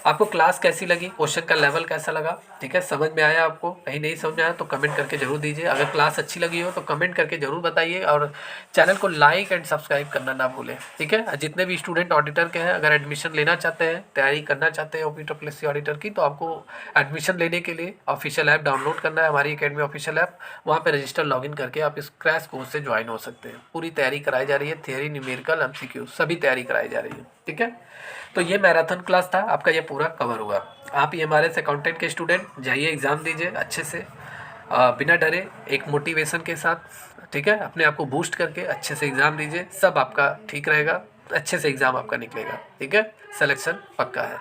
आपको क्लास कैसी लगी, क्वेश्चन का लेवल कैसा लगा, ठीक है, समझ में आया आपको, कहीं नहीं समझ में आया तो कमेंट करके जरूर दीजिए। अगर क्लास अच्छी लगी हो तो कमेंट करके जरूर बताइए और चैनल को लाइक एंड सब्सक्राइब करना ना भूलें, ठीक है। जितने भी स्टूडेंट ऑडिटर के हैं, अगर एडमिशन लेना चाहते हैं, तैयारी करना चाहते हैं OPSS ऑडिटर की, तो आपको एडमिशन लेने के लिए ऑफिशियल ऐप डाउनलोड करना है, हमारी एकेडमी ऑफिशियल ऐप। वहाँ पर रजिस्टर लॉगिन करके आप इस क्रैश कोर्स से ज्वाइन हो सकते हैं। पूरी तैयारी कराई जा रही है, थियरी, न्यूमेरिकल, MCQ सभी तैयारी कराई जा रही है, ठीक है। तो ये मैराथन क्लास था आपका, ये पूरा कवर हुआ। आप ये हमारे से अकाउंटेंट के स्टूडेंट जाइए, एग्ज़ाम दीजिए अच्छे से, बिना डरे, एक मोटिवेशन के साथ, ठीक है। अपने आप को बूस्ट करके अच्छे से एग्ज़ाम दीजिए, सब आपका ठीक रहेगा, अच्छे से एग्ज़ाम आपका निकलेगा, ठीक है। सिलेक्शन पक्का है।